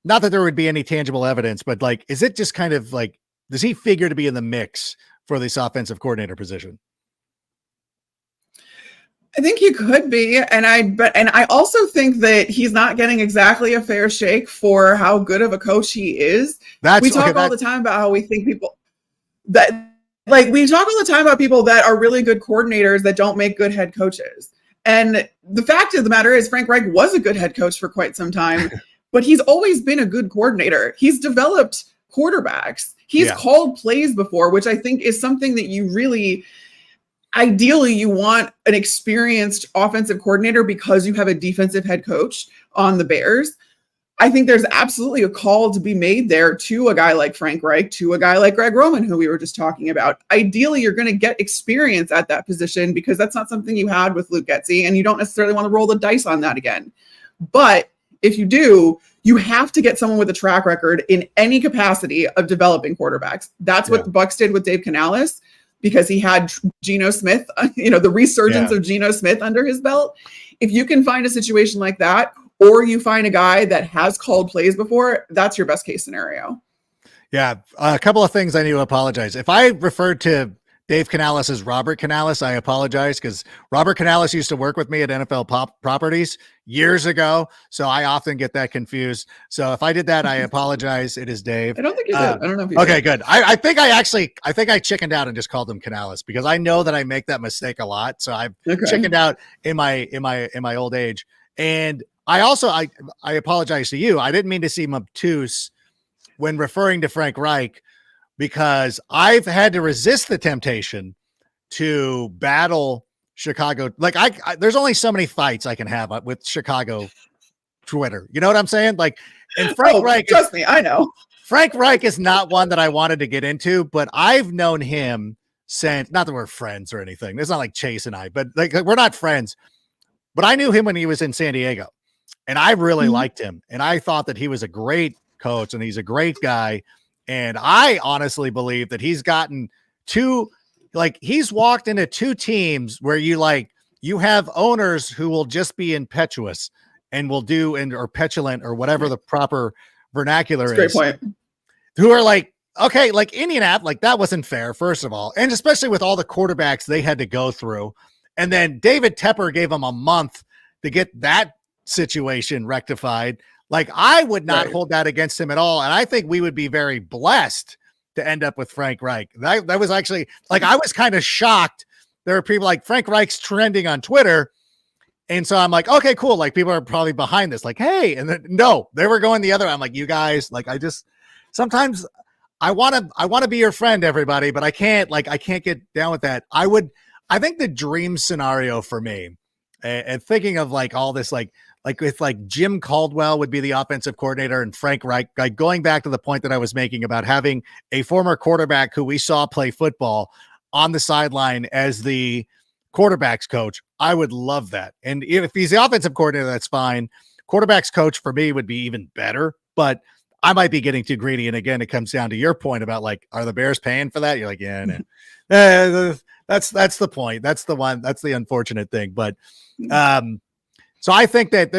not that there would be any tangible evidence, but like, is it just kind of like, does he figure to be in the mix for this offensive coordinator position? I think he could be. And I also think that he's not getting exactly a fair shake for how good of a coach he is. We talk all the time about how we think people that, like, we talk all the time about people that are really good coordinators that don't make good head coaches. And the fact of the matter is, Frank Reich was a good head coach for quite some time, but he's always been a good coordinator. He's developed quarterbacks. He's called plays before, which I think is something that you really, ideally, you want an experienced offensive coordinator because you have a defensive head coach on the Bears. I think there's absolutely a call to be made there to a guy like Frank Reich, to a guy like Greg Roman, who we were just talking about. Ideally, you're going to get experience at that position because that's not something you had with Luke Getsy, and you don't necessarily want to roll the dice on that again. But if you do, you have to get someone with a track record in any capacity of developing quarterbacks. That's what the Bucs did with Dave Canales, because he had Geno Smith, the resurgence of Geno Smith under his belt. If you can find a situation like that, or you find a guy that has called plays before, that's your best case scenario. Yeah. A couple of things I need to apologize. If I referred to Dave Canales as Robert Canales, I apologize, because Robert Canales used to work with me at NFL Properties years ago. So I often get that confused. So if I did that, I apologize. It is Dave. I don't think you did. I don't know if you okay, did. Good. I think I chickened out and just called him Canales, because I know that I make that mistake a lot. So I've chickened out in my old age. And I also, I apologize to you. I didn't mean to seem obtuse when referring to Frank Reich, because I've had to resist the temptation to battle Chicago. Like, there's only so many fights I can have with Chicago Twitter. You know what I'm saying? Like, and Frank Reich, trust me, I know. Frank Reich is not one that I wanted to get into, but I've known him since, not that we're friends or anything. It's not like Chase and I, but like we're not friends, but I knew him when he was in San Diego and I really liked him. And I thought that he was a great coach and he's a great guy. And I honestly believe that he's gotten he's walked into two teams where you have owners who will just be impetuous and will do or petulant or whatever the proper vernacular is. Great point. Who are like, okay, like Indianapolis, like that wasn't fair, first of all. And especially with all the quarterbacks they had to go through. And then David Tepper gave them a month to get that situation rectified. Like I would not hold that against him at all. And I think we would be very blessed to end up with Frank Reich. That was actually like, I was kind of shocked. There are people like Frank Reich's trending on Twitter. And so I'm like, okay, cool. Like people are probably behind this. Like, hey, and then no, they were going the other. I'm like, you guys, like, sometimes I want to be your friend, everybody, but I can't get down with that. I think the dream scenario for me and thinking of like all this, like with like Jim Caldwell would be the offensive coordinator and Frank Reich, like going back to the point that I was making about having a former quarterback who we saw play football on the sideline as the quarterback's coach. I would love that. And if he's the offensive coordinator, that's fine. Quarterback's coach for me would be even better, but I might be getting too greedy. And again, it comes down to your point about like, are the Bears paying for that? You're like, yeah, no. That's the point. That's the one. That's the unfortunate thing. But so I think that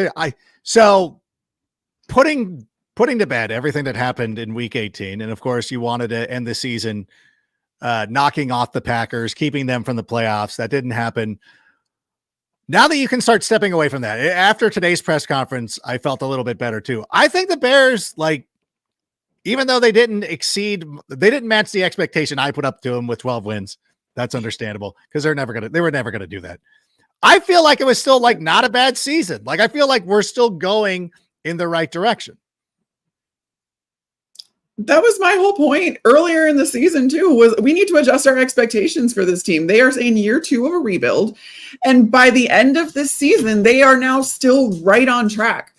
putting to bed everything that happened in week 18. And of course you wanted to end the season knocking off the Packers, keeping them from the playoffs. That didn't happen. Now that you can start stepping away from that, after today's press conference, I felt a little bit better too. I think the Bears, like, even though they didn't match the expectation I put up to them with 12 wins. That's understandable because they were never going to do that. I feel like it was still like not a bad season. Like, I feel like we're still going in the right direction. That was my whole point earlier in the season too, was we need to adjust our expectations for this team. They are in year 2 of a rebuild. And by the end of this season, they are now still right on track,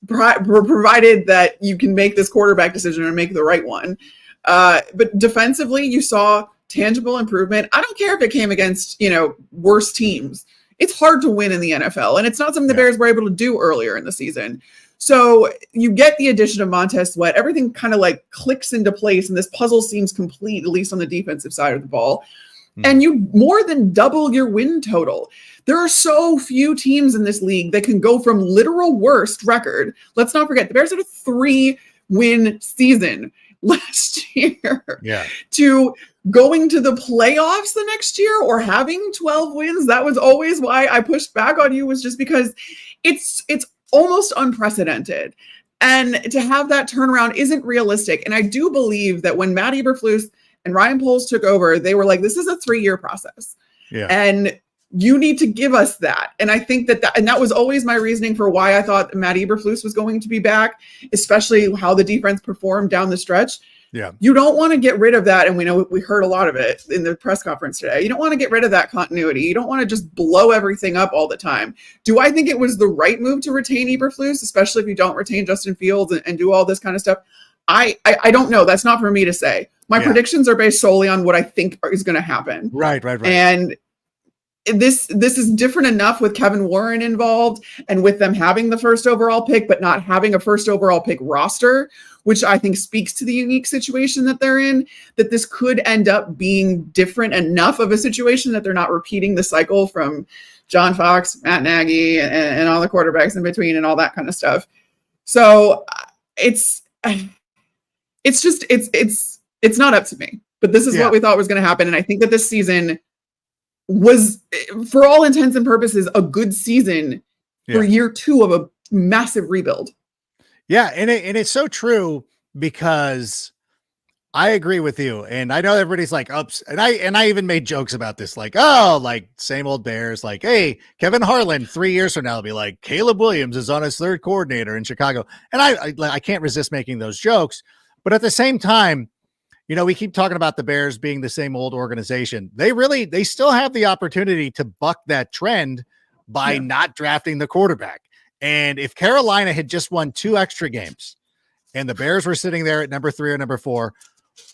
provided that you can make this quarterback decision and make the right one. But defensively, you saw tangible improvement. I don't care if it came against, worse teams. It's hard to win in the NFL. And it's not something the Bears were able to do earlier in the season. So you get the addition of Montez Sweat. Everything kind of like clicks into place and this puzzle seems complete, at least on the defensive side of the ball. And you more than double your win total. There are so few teams in this league that can go from literal worst record. Let's not forget the Bears had a 3-win season last year to going to the playoffs the next year or having 12 wins. That was always why I pushed back on you, was just because it's almost unprecedented. And to have that turnaround isn't realistic. And I do believe that when Matt Eberflus and Ryan Poles took over, they were like, this is a 3-year process. Yeah. And you need to give us that. And I think that was always my reasoning for why I thought Matt Eberflus was going to be back, especially how the defense performed down the stretch. Yeah. You don't want to get rid of that. And we heard a lot of it in the press conference today. You don't want to get rid of that continuity. You don't want to just blow everything up all the time. Do I think it was the right move to retain Eberflus, especially if you don't retain Justin Fields and do all this kind of stuff? I don't know. That's not for me to say. My predictions are based solely on what I think is going to happen. Right. And this is different enough with Kevin Warren involved and with them having the first overall pick, but not having a first overall pick roster, which I think speaks to the unique situation that they're in, that this could end up being different enough of a situation that they're not repeating the cycle from John Fox, Matt Nagy, and all the quarterbacks in between and all that kind of stuff. So it's not up to me, but this is what we thought was going to happen. And I think that this season was, for all intents and purposes, a good season for year 2 of a massive rebuild. Yeah. And it's so true, because I agree with you. And I know everybody's like ups. And I even made jokes about this, like, oh, like same old Bears, like, hey, Kevin Harlan 3 years from now will be like, Caleb Williams is on his 3rd coordinator in Chicago. And I can't resist making those jokes. But at the same time, we keep talking about the Bears being the same old organization. They still have the opportunity to buck that trend by not drafting the quarterback. And if Carolina had just won 2 extra games and the Bears were sitting there at number 3 or number 4,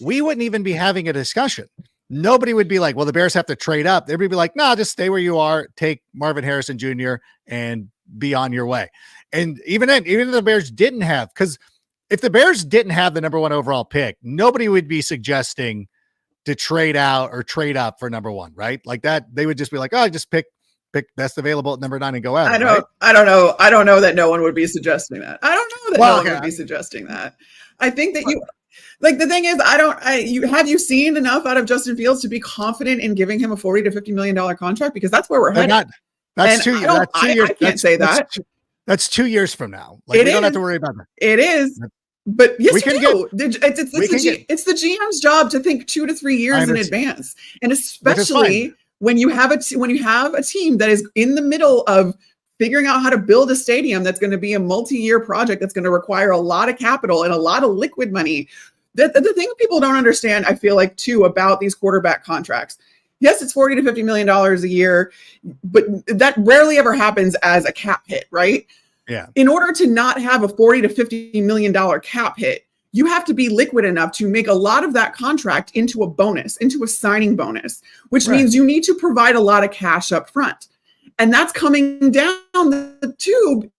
we wouldn't even be having a discussion. Nobody would be like, well, the Bears have to trade up. They'd be like, no, just stay where you are, take Marvin Harrison Jr. and be on your way. And even if the Bears didn't have, because if the Bears didn't have the number 1 overall pick, nobody would be suggesting to trade out or trade up for number 1, right? Like that, they would just be like, oh, just pick best available at number 9 and go out. I don't know that no one would be suggesting that. I don't know that no one would be suggesting that. I think that the thing is, have you seen enough out of Justin Fields to be confident in giving him a $40 to $50 million contract? Because that's where we're headed. That's 2 years. I can't say that. That's 2 years from now. Like, we don't have to worry about that. It is. But yes, we do. It's the GM's job to think 2 to 3 years in advance. And especially when you have a team that is in the middle of figuring out how to build a stadium that's going to be a multi-year project that's going to require a lot of capital and a lot of liquid money. The thing people don't understand, I feel like, too, about these quarterback contracts. Yes, it's $40 to $50 million a year, but that rarely ever happens as a cap hit, right? Yeah. In order to not have a $40 to $50 million cap hit, you have to be liquid enough to make a lot of that contract into a bonus, into a signing bonus, which means you need to provide a lot of cash up front. And that's coming down the tube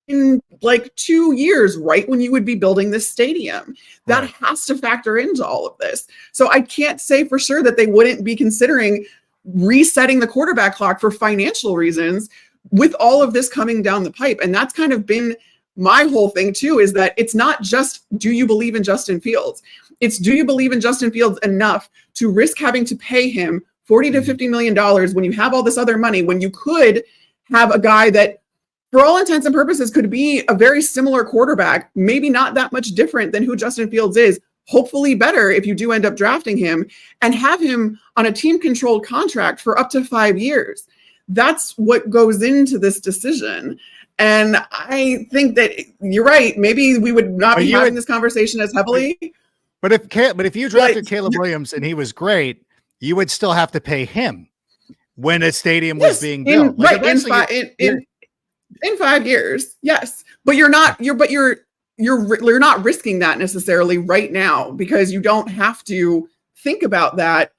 in like 2 years, right when you would be building this stadium. That has to factor into all of this. So I can't say for sure that they wouldn't be considering resetting the quarterback clock for financial reasons with all of this coming down the pipe. And that's kind of been my whole thing too, is that it's not just, do you believe in Justin Fields? It's, do you believe in Justin Fields enough to risk having to pay him $40 to $50 million when you have all this other money, when you could have a guy that, for all intents and purposes, could be a very similar quarterback, maybe not that much different than who Justin Fields is, hopefully better if you do end up drafting him, and have him on a team-controlled contract for up to 5 years. That's what goes into this decision. And I think that you're right. Maybe we would not be having this conversation as heavily. But if you drafted Caleb Williams and he was great, you would still have to pay him when a stadium was being built. In 5 years. Yes. But you're not risking that necessarily right now, because you don't have to think about that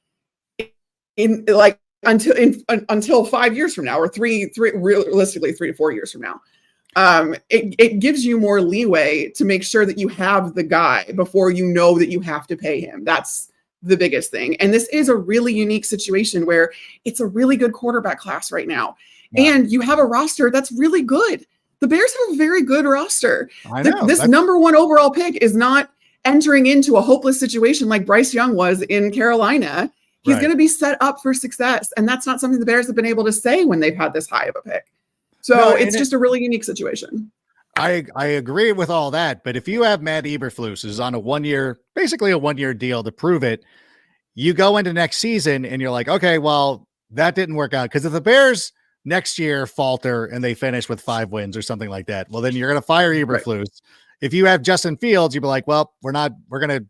until 5 years from now, or realistically 3 to 4 years from now. It gives you more leeway to make sure that you have the guy before you know that you have to pay him. That's the biggest thing. And this is a really unique situation where it's a really good quarterback class right now. Yeah. And you have a roster that's really good. The Bears have a very good roster. This number 1 overall pick is not entering into a hopeless situation like Bryce Young was in Carolina. He's going to be set up for success. And that's not something the Bears have been able to say when they've had this high of a pick. So it's just a really unique situation. I agree with all that. But if you have Matt Eberflus, who's on basically a 1 year deal to prove it, you go into next season and you're like, okay, well, that didn't work out. Because if the Bears next year falter and they finish with 5 wins or something like that, well, then you're going to fire Eberflus. Right. If you have Justin Fields, you'd be like, well, we're not going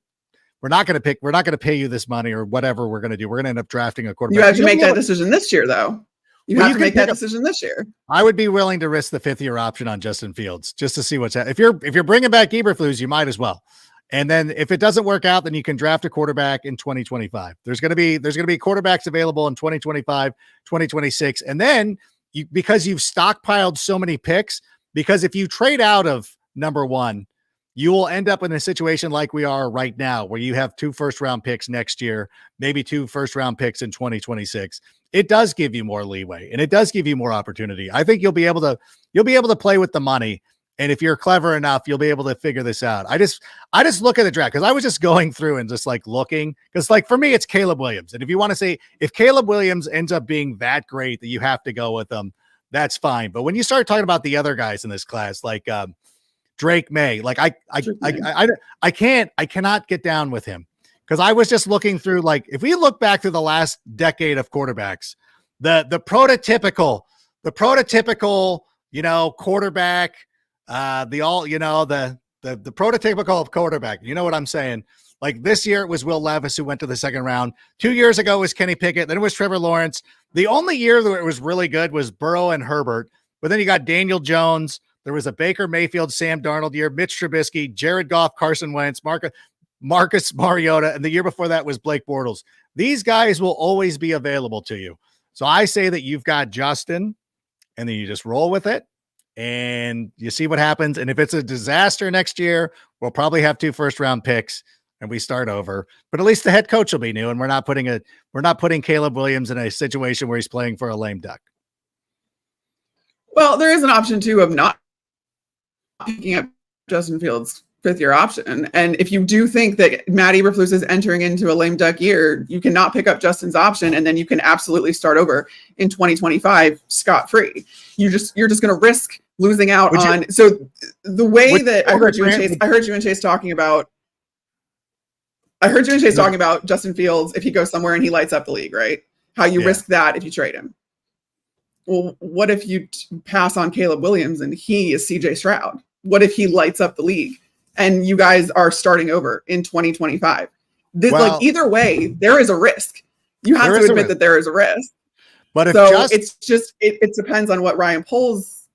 to pay you this money or whatever we're going to do. We're going to end up drafting a quarterback. You have to make that decision this year, though. You have to make that decision this year. I would be willing to risk the 5th year option on Justin Fields just to see what's happening. If you're bringing back Eberflus, you might as well. And then if it doesn't work out, then you can draft a quarterback in 2025. There's going to be quarterbacks available in 2025, 2026. And then because you've stockpiled so many picks, because if you trade out of number 1, you will end up in a situation like we are right now, where you have 2 first-round picks next year, maybe 2 first-round picks in 2026. It does give you more leeway, and it does give you more opportunity. I think you'll be able to play with the money, and if you're clever enough, you'll be able to figure this out. I just look at the draft, because I was just going through and just like looking, because like for me, it's Caleb Williams, and if you want to say if Caleb Williams ends up being that great that you have to go with them, that's fine. But when you start talking about the other guys in this class, like Drake May, like I cannot get down with him, because I was just looking through, like, if we look back through the last decade of quarterbacks, the prototypical, quarterback, the prototypical quarterback, you know what I'm saying? Like this year it was Will Levis, who went to the 2nd round. 2 years ago it was Kenny Pickett. Then it was Trevor Lawrence. The only year that it was really good was Burrow and Herbert. But then you got Daniel Jones. There was a Baker Mayfield, Sam Darnold year, Mitch Trubisky, Jared Goff, Carson Wentz, Marcus Mariota, and the year before that was Blake Bortles. These guys will always be available to you. So I say that you've got Justin, and then you just roll with it, and you see what happens. And if it's a disaster next year, we'll probably have 2 first-round picks, and we start over. But at least the head coach will be new, and we're not putting Caleb Williams in a situation where he's playing for a lame duck. Well, there is an option too of not picking up Justin Fields' 5th-year option. And if you do think that Matt Eberflus is entering into a lame duck year, you cannot pick up Justin's option, and then you can absolutely start over in 2025 scot-free. You're just going to risk losing out on. So the way that I heard you and Chase talking about. I heard you and Chase talking about Justin Fields if he goes somewhere and he lights up the league, right? How you risk that if you trade him. Well, what if you pass on Caleb Williams and he is CJ Stroud? What if he lights up the league and you guys are starting over in 2025? Either way, there is a risk. You have to admit that there is a risk. But if it depends on what Ryan Poles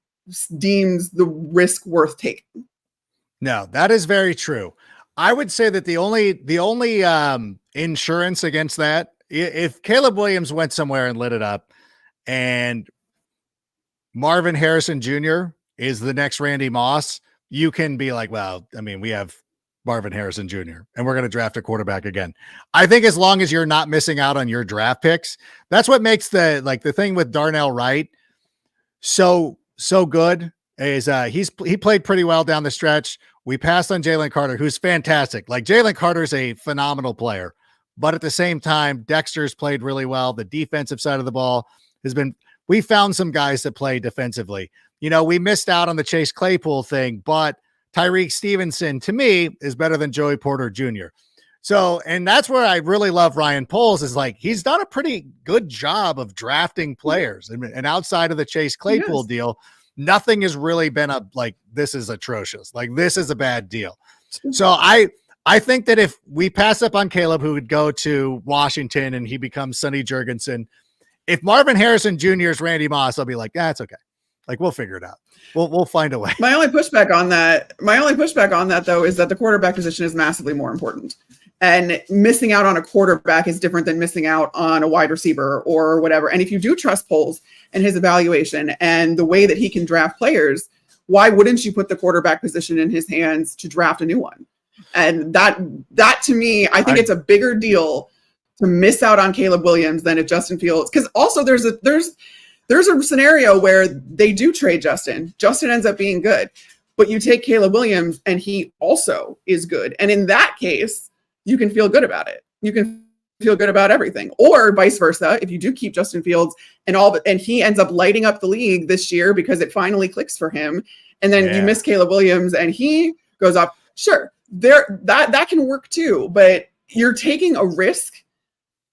deems the risk worth taking. No, that is very true. I would say that the only insurance against that, if Caleb Williams went somewhere and lit it up, and Marvin Harrison Jr. is the next Randy Moss, you can be like, well, I mean, we have Marvin Harrison Jr. and we're going to draft a quarterback again. I think as long as you're not missing out on your draft picks, that's what makes the thing with Darnell Wright so good is he played pretty well down the stretch. We passed on Jalen Carter, who's fantastic. Like Jalen Carter's a phenomenal player, but at the same time, Dexter's played really well. The defensive side of the ball we found some guys that play defensively. You know, we missed out on the Chase Claypool thing, but Tyreek Stevenson to me is better than Joey Porter Jr. So, and that's where I really love Ryan Poles is like, he's done a pretty good job of drafting players and outside of the Chase Claypool deal, nothing has really been this is atrocious. Like this is a bad deal. So I think that if we pass up on Caleb, who would go to Washington and he becomes Sonny Jurgensen, if Marvin Harrison Jr. is Randy Moss, I'll be like, that's okay. Like we'll figure it out. We'll find a way. My only pushback on that though, is that the quarterback position is massively more important. And missing out on a quarterback is different than missing out on a wide receiver or whatever. And if you do trust Poles and his evaluation and the way that he can draft players, why wouldn't you put the quarterback position in his hands to draft a new one? And that to me, I think it's a bigger deal to miss out on Caleb Williams than if Justin Fields, because also there's a scenario where they do trade Justin. Justin ends up being good, but you take Caleb Williams and he also is good. And in that case, you can feel good about it. You can feel good about everything. Or vice versa, if you do keep Justin Fields and he ends up lighting up the league this year because it finally clicks for him, and then you miss Caleb Williams and he goes up, sure, that can work too. But you're taking a risk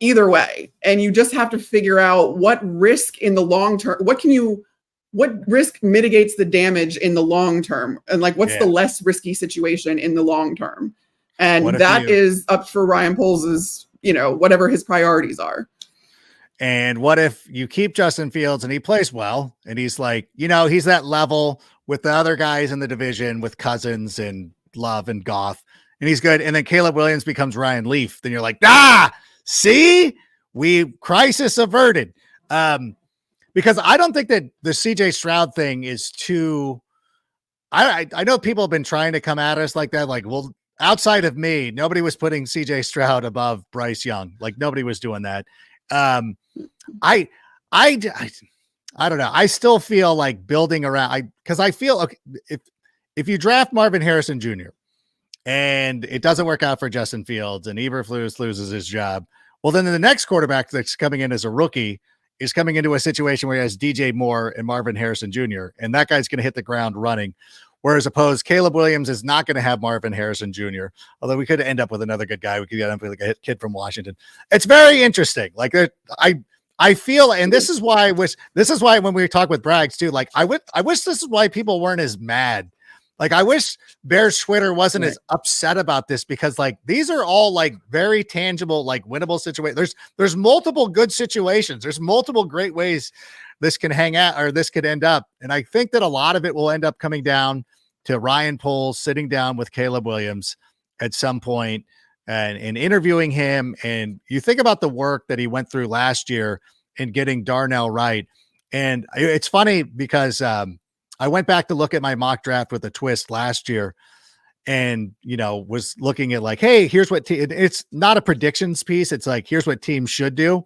either way, and you just have to figure out what risk in the long term, what risk mitigates the damage in the long term, and like what's the less risky situation in the long term. And that is up for Ryan Poles' whatever his priorities are. And what if you keep Justin Fields and he plays well and he's like, he's that level with the other guys in the division with Cousins and Love and Goff, and he's good. And then Caleb Williams becomes Ryan Leaf. Then you're like, see, crisis averted. Because I don't think that the CJ Stroud thing is too, I know people have been trying to come at us like that. Like, well, outside of me, nobody was putting CJ Stroud above Bryce Young. Like nobody was doing that. I don't know. I still feel like building around, because I feel okay, if you draft Marvin Harrison Jr. and it doesn't work out for Justin Fields and Eberflus loses his job, well, then the next quarterback that's coming in as a rookie is coming into a situation where he has DJ Moore and Marvin Harrison Jr., and that guy's going to hit the ground running. Whereas opposed, Caleb Williams is not going to have Marvin Harrison Jr., although we could end up with another good guy. We could end up with like a kid from Washington. It's very interesting. Like I feel, and this is why when we talk with Braggs too, like I wish this is why people weren't as mad Like, I wish Bears Twitter wasn't as upset about this, because like these are all like very tangible, like winnable situations. There's multiple good situations. There's multiple great ways this can hang out, or this could end up. And I think that a lot of it will end up coming down to Ryan Poles sitting down with Caleb Williams at some point and interviewing him. And you think about the work that he went through last year in getting Darnell Wright. And it's funny because I went back to look at my mock draft with a twist last year, and, you know, was looking at like, hey, here's what it's not a predictions piece. It's like, here's what teams should do.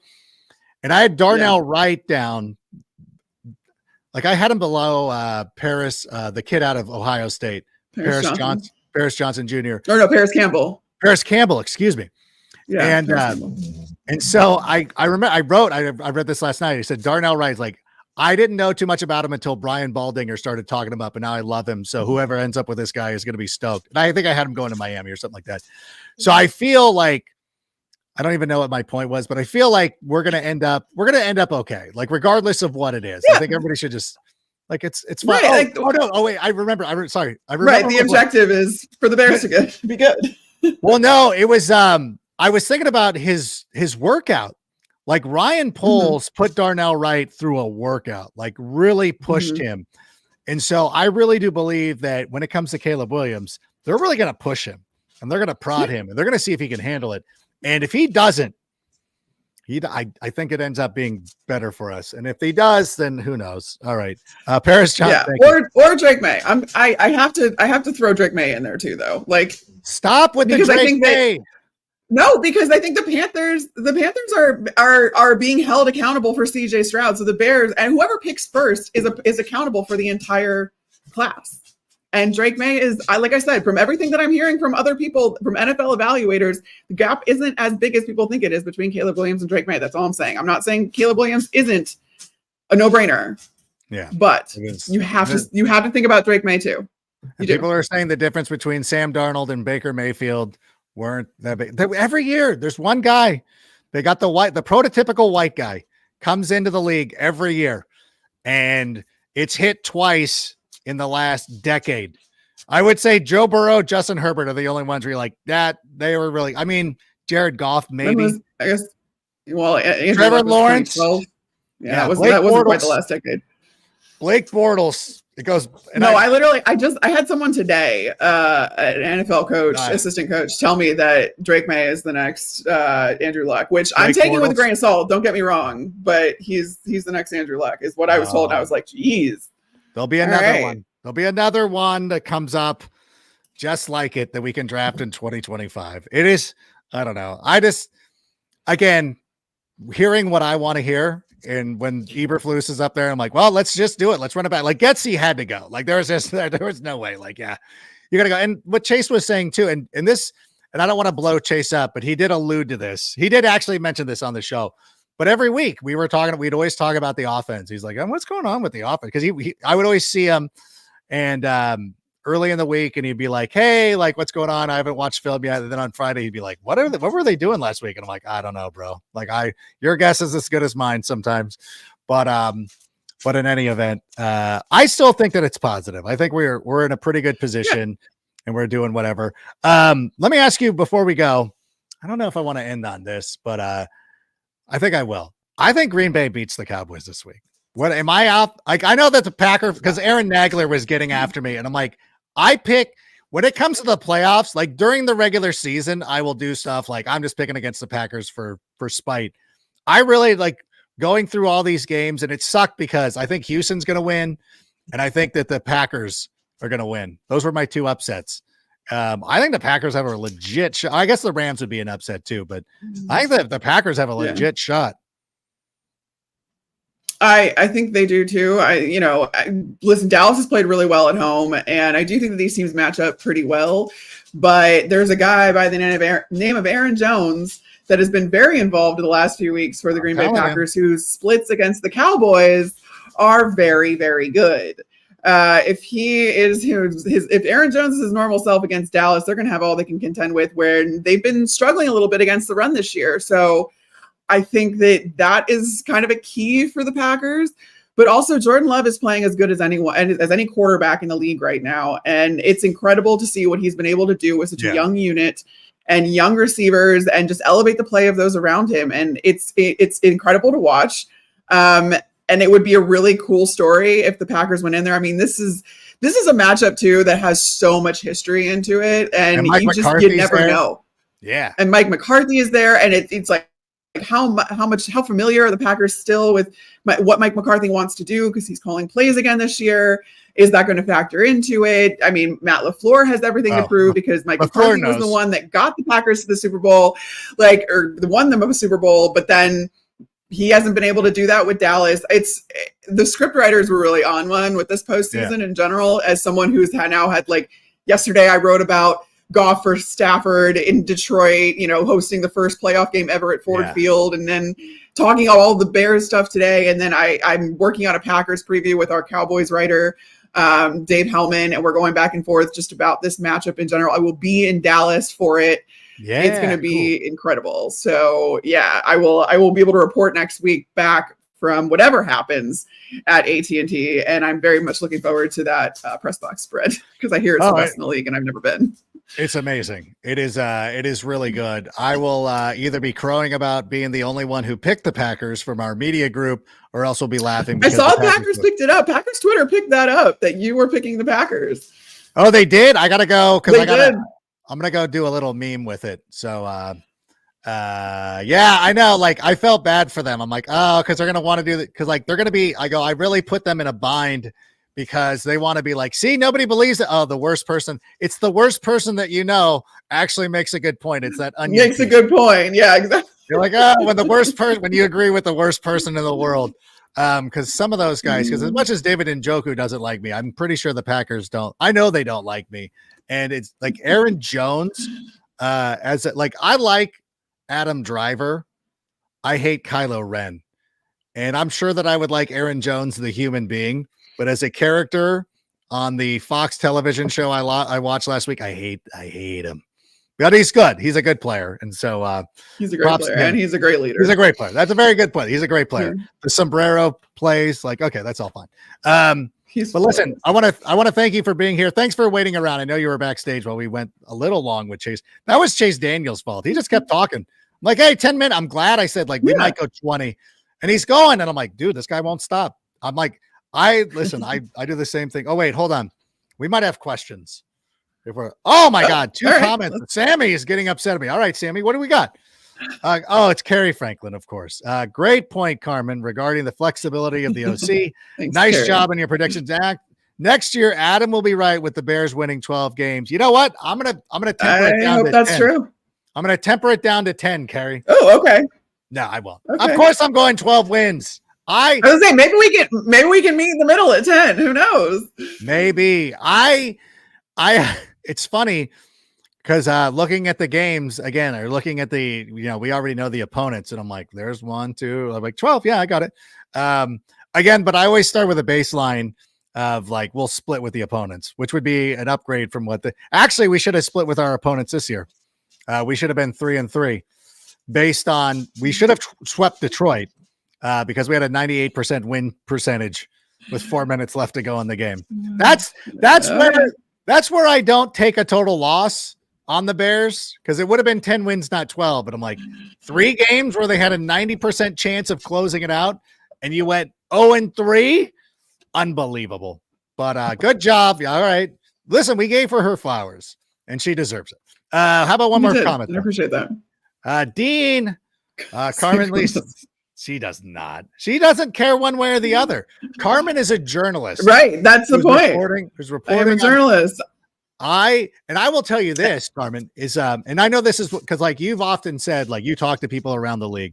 And I had Darnell Wright down. Like, I had him below Paris, the kid out of Ohio State, Paris Johnson Jr. Or no, Paris Campbell, excuse me. Yeah. And so I remember I read this last night. He said, Darnell Wright's like, I didn't know too much about him until Brian Baldinger started talking him up, and now I love him. So whoever ends up with this guy is going to be stoked. And I think I had him going to Miami or something like that. So I feel like, I don't even know what my point was, but I feel like we're going to end up okay. Like, regardless of what it is, I think everybody should just like, it's fine. Right, Wait, I remember. Right. The objective is for the Bears to be good. Well, no, it was, I was thinking about his workout. Like, Ryan Poles put Darnell Wright through a workout, like really pushed him. And so I really do believe that when it comes to Caleb Williams, they're really going to push him, and they're going to prod him, and they're going to see if he can handle it. And if he doesn't, I think it ends up being better for us. And if he does, then who knows? All right. Paris Johnson. Or Drake May. I have to throw Drake May in there too, though. Like, stop with the Drake May. No, because I think the Panthers are being held accountable for CJ Stroud. So the Bears and whoever picks first is accountable for the entire class. And Drake May is, like I said, from everything that I'm hearing from other people, from NFL evaluators, the gap isn't as big as people think it is between Caleb Williams and Drake May. That's all I'm saying. I'm not saying Caleb Williams isn't a no-brainer. Yeah, but you have to think about Drake May too. People are saying the difference between Sam Darnold and Baker Mayfield weren't that big. Every year there's one guy. They got the prototypical white guy comes into the league every year, and it's hit twice in the last decade. I would say Joe Burrow, Justin Herbert are the only ones where you're like, that they were really, I mean, Jared Goff, maybe. I guess, well, Trevor Lawrence. That wasn't quite the last decade. Blake Bortles. It goes. I had someone today, an NFL coach, assistant coach, tell me that Drake May is the next Andrew Luck, which I'm taking with a grain of salt. Don't get me wrong, but he's the next Andrew Luck is what I was told. And I was like, geez. There'll be another one. There'll be another one that comes up just like it that we can draft in 2025. It is, I don't know. I just, again, hearing what I want to hear. And when Eberflus is up there, I'm like, well, let's just do it. Let's run it back. Like, Getsy had to go. Like, there was no way. Like, yeah, you got to go. And what Chase was saying too, and I don't want to blow Chase up, but he did allude to this. He did actually mention this on the show. But every week we'd always talk about the offense. He's like, what's going on with the offense? Because I would always see him and early in the week, and he'd be like, hey, like, what's going on? I haven't watched film yet. And then on Friday, he'd be like, what were they doing last week? And I'm like, I don't know, bro. Like, your guess is as good as mine sometimes. But in any event, I still think that it's positive. I think we're in a pretty good position and we're doing whatever. Let me ask you before we go, I don't know if I want to end on this, but I think I will. I think Green Bay beats the Cowboys this week. What am I out? Like, I know that the Packers, because Aaron Nagler was getting after me, and I'm like, I pick when it comes to the playoffs, like during the regular season, I will do stuff like I'm just picking against the Packers for spite. I really like going through all these games, and it sucked because I think Houston's going to win, and I think that the Packers are going to win. Those were my two upsets. I think the Packers have a legit shot. I guess the Rams would be an upset too, but I think that the Packers have a legit shot. I think they do too. Listen, Dallas has played really well at home, and I do think that these teams match up pretty well. But there's a guy by the name of Aaron Jones that has been very involved in the last few weeks for the Green Bay Packers, whose splits against the Cowboys are very, very good. If Aaron Jones is his normal self against Dallas, they're going to have all they can contend with, where they've been struggling a little bit against the run this year. So I think that is kind of a key for the Packers. But also Jordan Love is playing as good as anyone, as any quarterback in the league right now. And it's incredible to see what he's been able to do with such a young unit and young receivers and just elevate the play of those around him. And it's incredible to watch. And it would be a really cool story if the Packers went in there. I mean, this is a matchup too that has so much history into it. And you never know. Yeah. And Mike McCarthy is there. And it's like, how familiar are the Packers still with what Mike McCarthy wants to do, because he's calling plays again this year? Is that going to factor into it? I mean, Matt LaFleur has everything to prove, because Mike McCarthy was the one that got the Packers to the Super Bowl, or won them a Super Bowl, but then he hasn't been able to do that with Dallas. It's the script writers were really on one with this postseason in general. As someone who's now had, like, yesterday I wrote about Goff versus Stafford in Detroit, hosting the first playoff game ever at Ford Field, and then talking all the Bears stuff today. And then I'm working on a Packers preview with our Cowboys writer, Dave Hellman, and we're going back and forth just about this matchup in general. I will be in Dallas for it. Yeah, it's going to be incredible. So I will be able to report next week back from whatever happens at AT&T. And I'm very much looking forward to that press box spread, because I hear it's the best in the league and I've never been. It's amazing. It is really good. I will either be crowing about being the only one who picked the Packers from our media group, or else we'll be laughing. I saw Packers picked it up. Packers Twitter picked that up, that you were picking the Packers. Oh, they did? I got to go, because I'm going to go do a little meme with it. So, I know. Like, I felt bad for them. I'm like, because they're going to want to do that. Because, like, they're going to be, I really put them in a bind, because they want to be like, see, nobody believes it. Oh, the worst person. It's the worst person that actually makes a good point. It's that onion. Makes a good point. Yeah, exactly. You're like, when you agree with the worst person in the world. Because some of those guys, because as much as David Njoku doesn't like me, I'm pretty sure the Packers don't. I know they don't like me. And it's like Aaron Jones, I like Adam Driver. I hate Kylo Ren. And I'm sure that I would like Aaron Jones, the human being. But as a character on the Fox television show I watched last week, I hate him. But he's good. He's a good player. And so he's a great player, and he's a great leader. He's a great player. That's a very good player. He's a great player. The sombrero plays, like, okay, that's all fine. But listen, I want to thank you for being here. Thanks for waiting around. I know you were backstage while we went a little long with Chase. That was Chase Daniel's fault. He just kept talking. I'm like, hey, 10 minutes. I'm glad I said, like, we might go 20. And he's going. And I'm like, dude, this guy won't stop. I'm like, I do the same thing. Oh, wait, hold on. We might have questions. Oh my God, two comments. Right. Sammy is getting upset at me. All right, Sammy, what do we got? It's Kerry Franklin, of course. Great point, Carmen, regarding the flexibility of the OC. Thanks, nice Kerry. Job on your predictions. Next year, Adam will be right with the Bears winning 12 games. You know what? I'm gonna temper it down. I hope that's 10. true. I'm gonna temper it down to 10, Kerry. Oh, okay. No, I won't. Okay. Of course, I'm going 12 wins. I was saying maybe we can meet in the middle at 10. Who knows? Maybe. It's funny because looking at the games again, or looking at the, we already know the opponents, and I'm like, there's 1, 2, I'm like 12. Yeah, I got it. Again, but I always start with a baseline of like, we'll split with the opponents, which would be an upgrade from actually we should have split with our opponents this year. We should have been 3-3 based on, we should have swept Detroit because we had a 98% win percentage with 4 minutes left to go in the game. That's where I don't take a total loss on the Bears, because it would have been 10 wins, not 12. But I'm like, 3 games where they had a 90% chance of closing it out, and you went 0-3? Unbelievable. But good job. All right. Listen, we gave her flowers, and she deserves it. How about one more comment? I appreciate that. Dean, Carmen Lisa. She does not. She doesn't care one way or the other. Carmen is a journalist. Right. That's the point. Who's reporting. I am a journalist. I will tell you this, Carmen, is and I know this is because, like, you've often said, like, you talk to people around the league.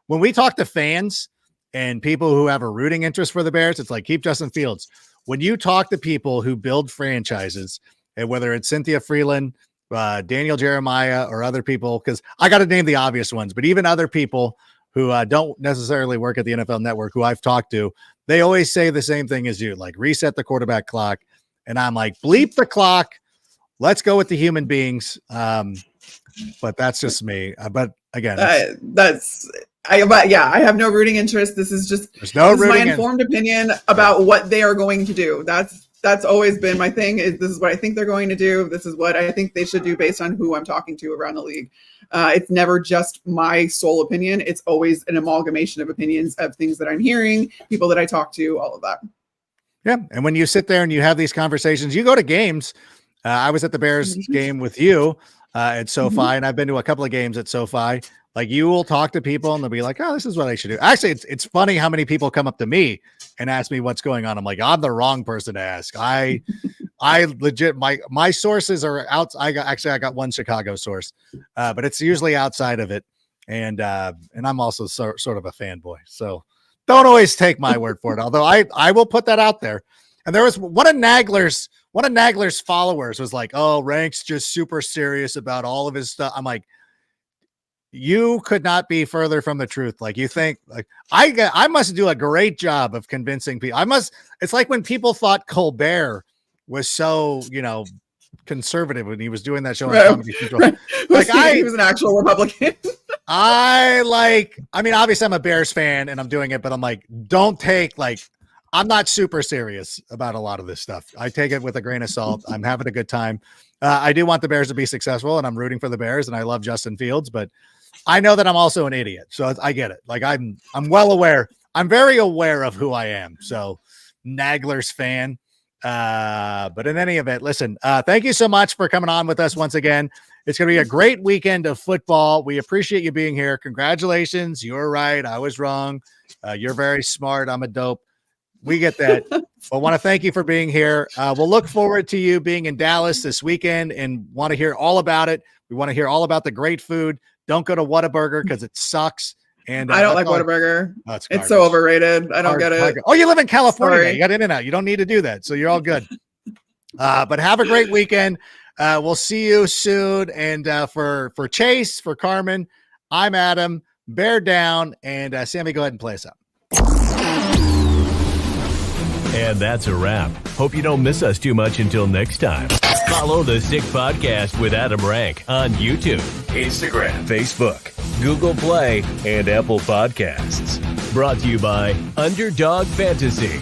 When we talk to fans and people who have a rooting interest for the Bears, it's like, keep Justin Fields. When you talk to people who build franchises, and whether it's Cynthia Freeland, Daniel Jeremiah, or other people, because I got to name the obvious ones, but even other people who don't necessarily work at the NFL Network, who I've talked to, they always say the same thing as you, like, reset the quarterback clock. And I'm like, bleep the clock. Let's go with the human beings. But that's just me. But again, But yeah, I have no rooting interest. This is my informed opinion about what they are going to do. That's always been my thing. This is what I think they're going to do. This is what I think they should do based on who I'm talking to around the league. It's never just my sole opinion. It's always an amalgamation of opinions of things that I'm hearing, people that I talk to, all of that. Yeah. And when you sit there and you have these conversations, you go to games. I was at the Bears game with you at SoFi, and I've been to a couple of games at SoFi. Like, you will talk to people and they'll be like, oh, this is what I should do. Actually, it's funny how many people come up to me and ask me what's going on. I'm like, I'm the wrong person to ask. I legit, my sources are out. I got one Chicago source, but it's usually outside of it. And I'm also sort of a fanboy. So don't always take my word for it. Although I will put that out there. And there was one of Nagler's followers was like, oh, Rank's just super serious about all of his stuff. I'm like, you could not be further from the truth. Like, you think, like, I must do a great job of convincing people. It's like when people thought Colbert was so, conservative when he was doing that show on Comedy Central. Right. Like, he was an actual Republican. Obviously I'm a Bears fan and I'm doing it, but I'm like, I'm not super serious about a lot of this stuff. I take it with a grain of salt. I'm having a good time. I do want the Bears to be successful, and I'm rooting for the Bears, and I love Justin Fields, but I know that I'm also an idiot. So I get it. Like, I'm well aware. I'm very aware of who I am. So Nagler's fan. But in any event, listen, thank you so much for coming on with us once again. It's going to be a great weekend of football. We appreciate you being here. Congratulations. You're right. I was wrong. You're very smart. I'm a dope. We get that. But want to thank you for being here. We'll look forward to you being in Dallas this weekend and want to hear all about it. We want to hear all about the great food. Don't go to Whataburger because it sucks. And I don't like Whataburger. Oh, it's so overrated. I don't get it. Oh, you live in California. Sorry. You got In-N-Out. You don't need to do that. So you're all good. But have a great weekend. We'll see you soon. And for Chase, for Carmen, I'm Adam. Bear down. And Sammy, go ahead and play us out. And that's a wrap. Hope you don't miss us too much until next time. Follow the Sick Podcast with Adam Rank on YouTube, Instagram, Facebook, Google Play, and Apple Podcasts. Brought to you by Underdog Fantasy.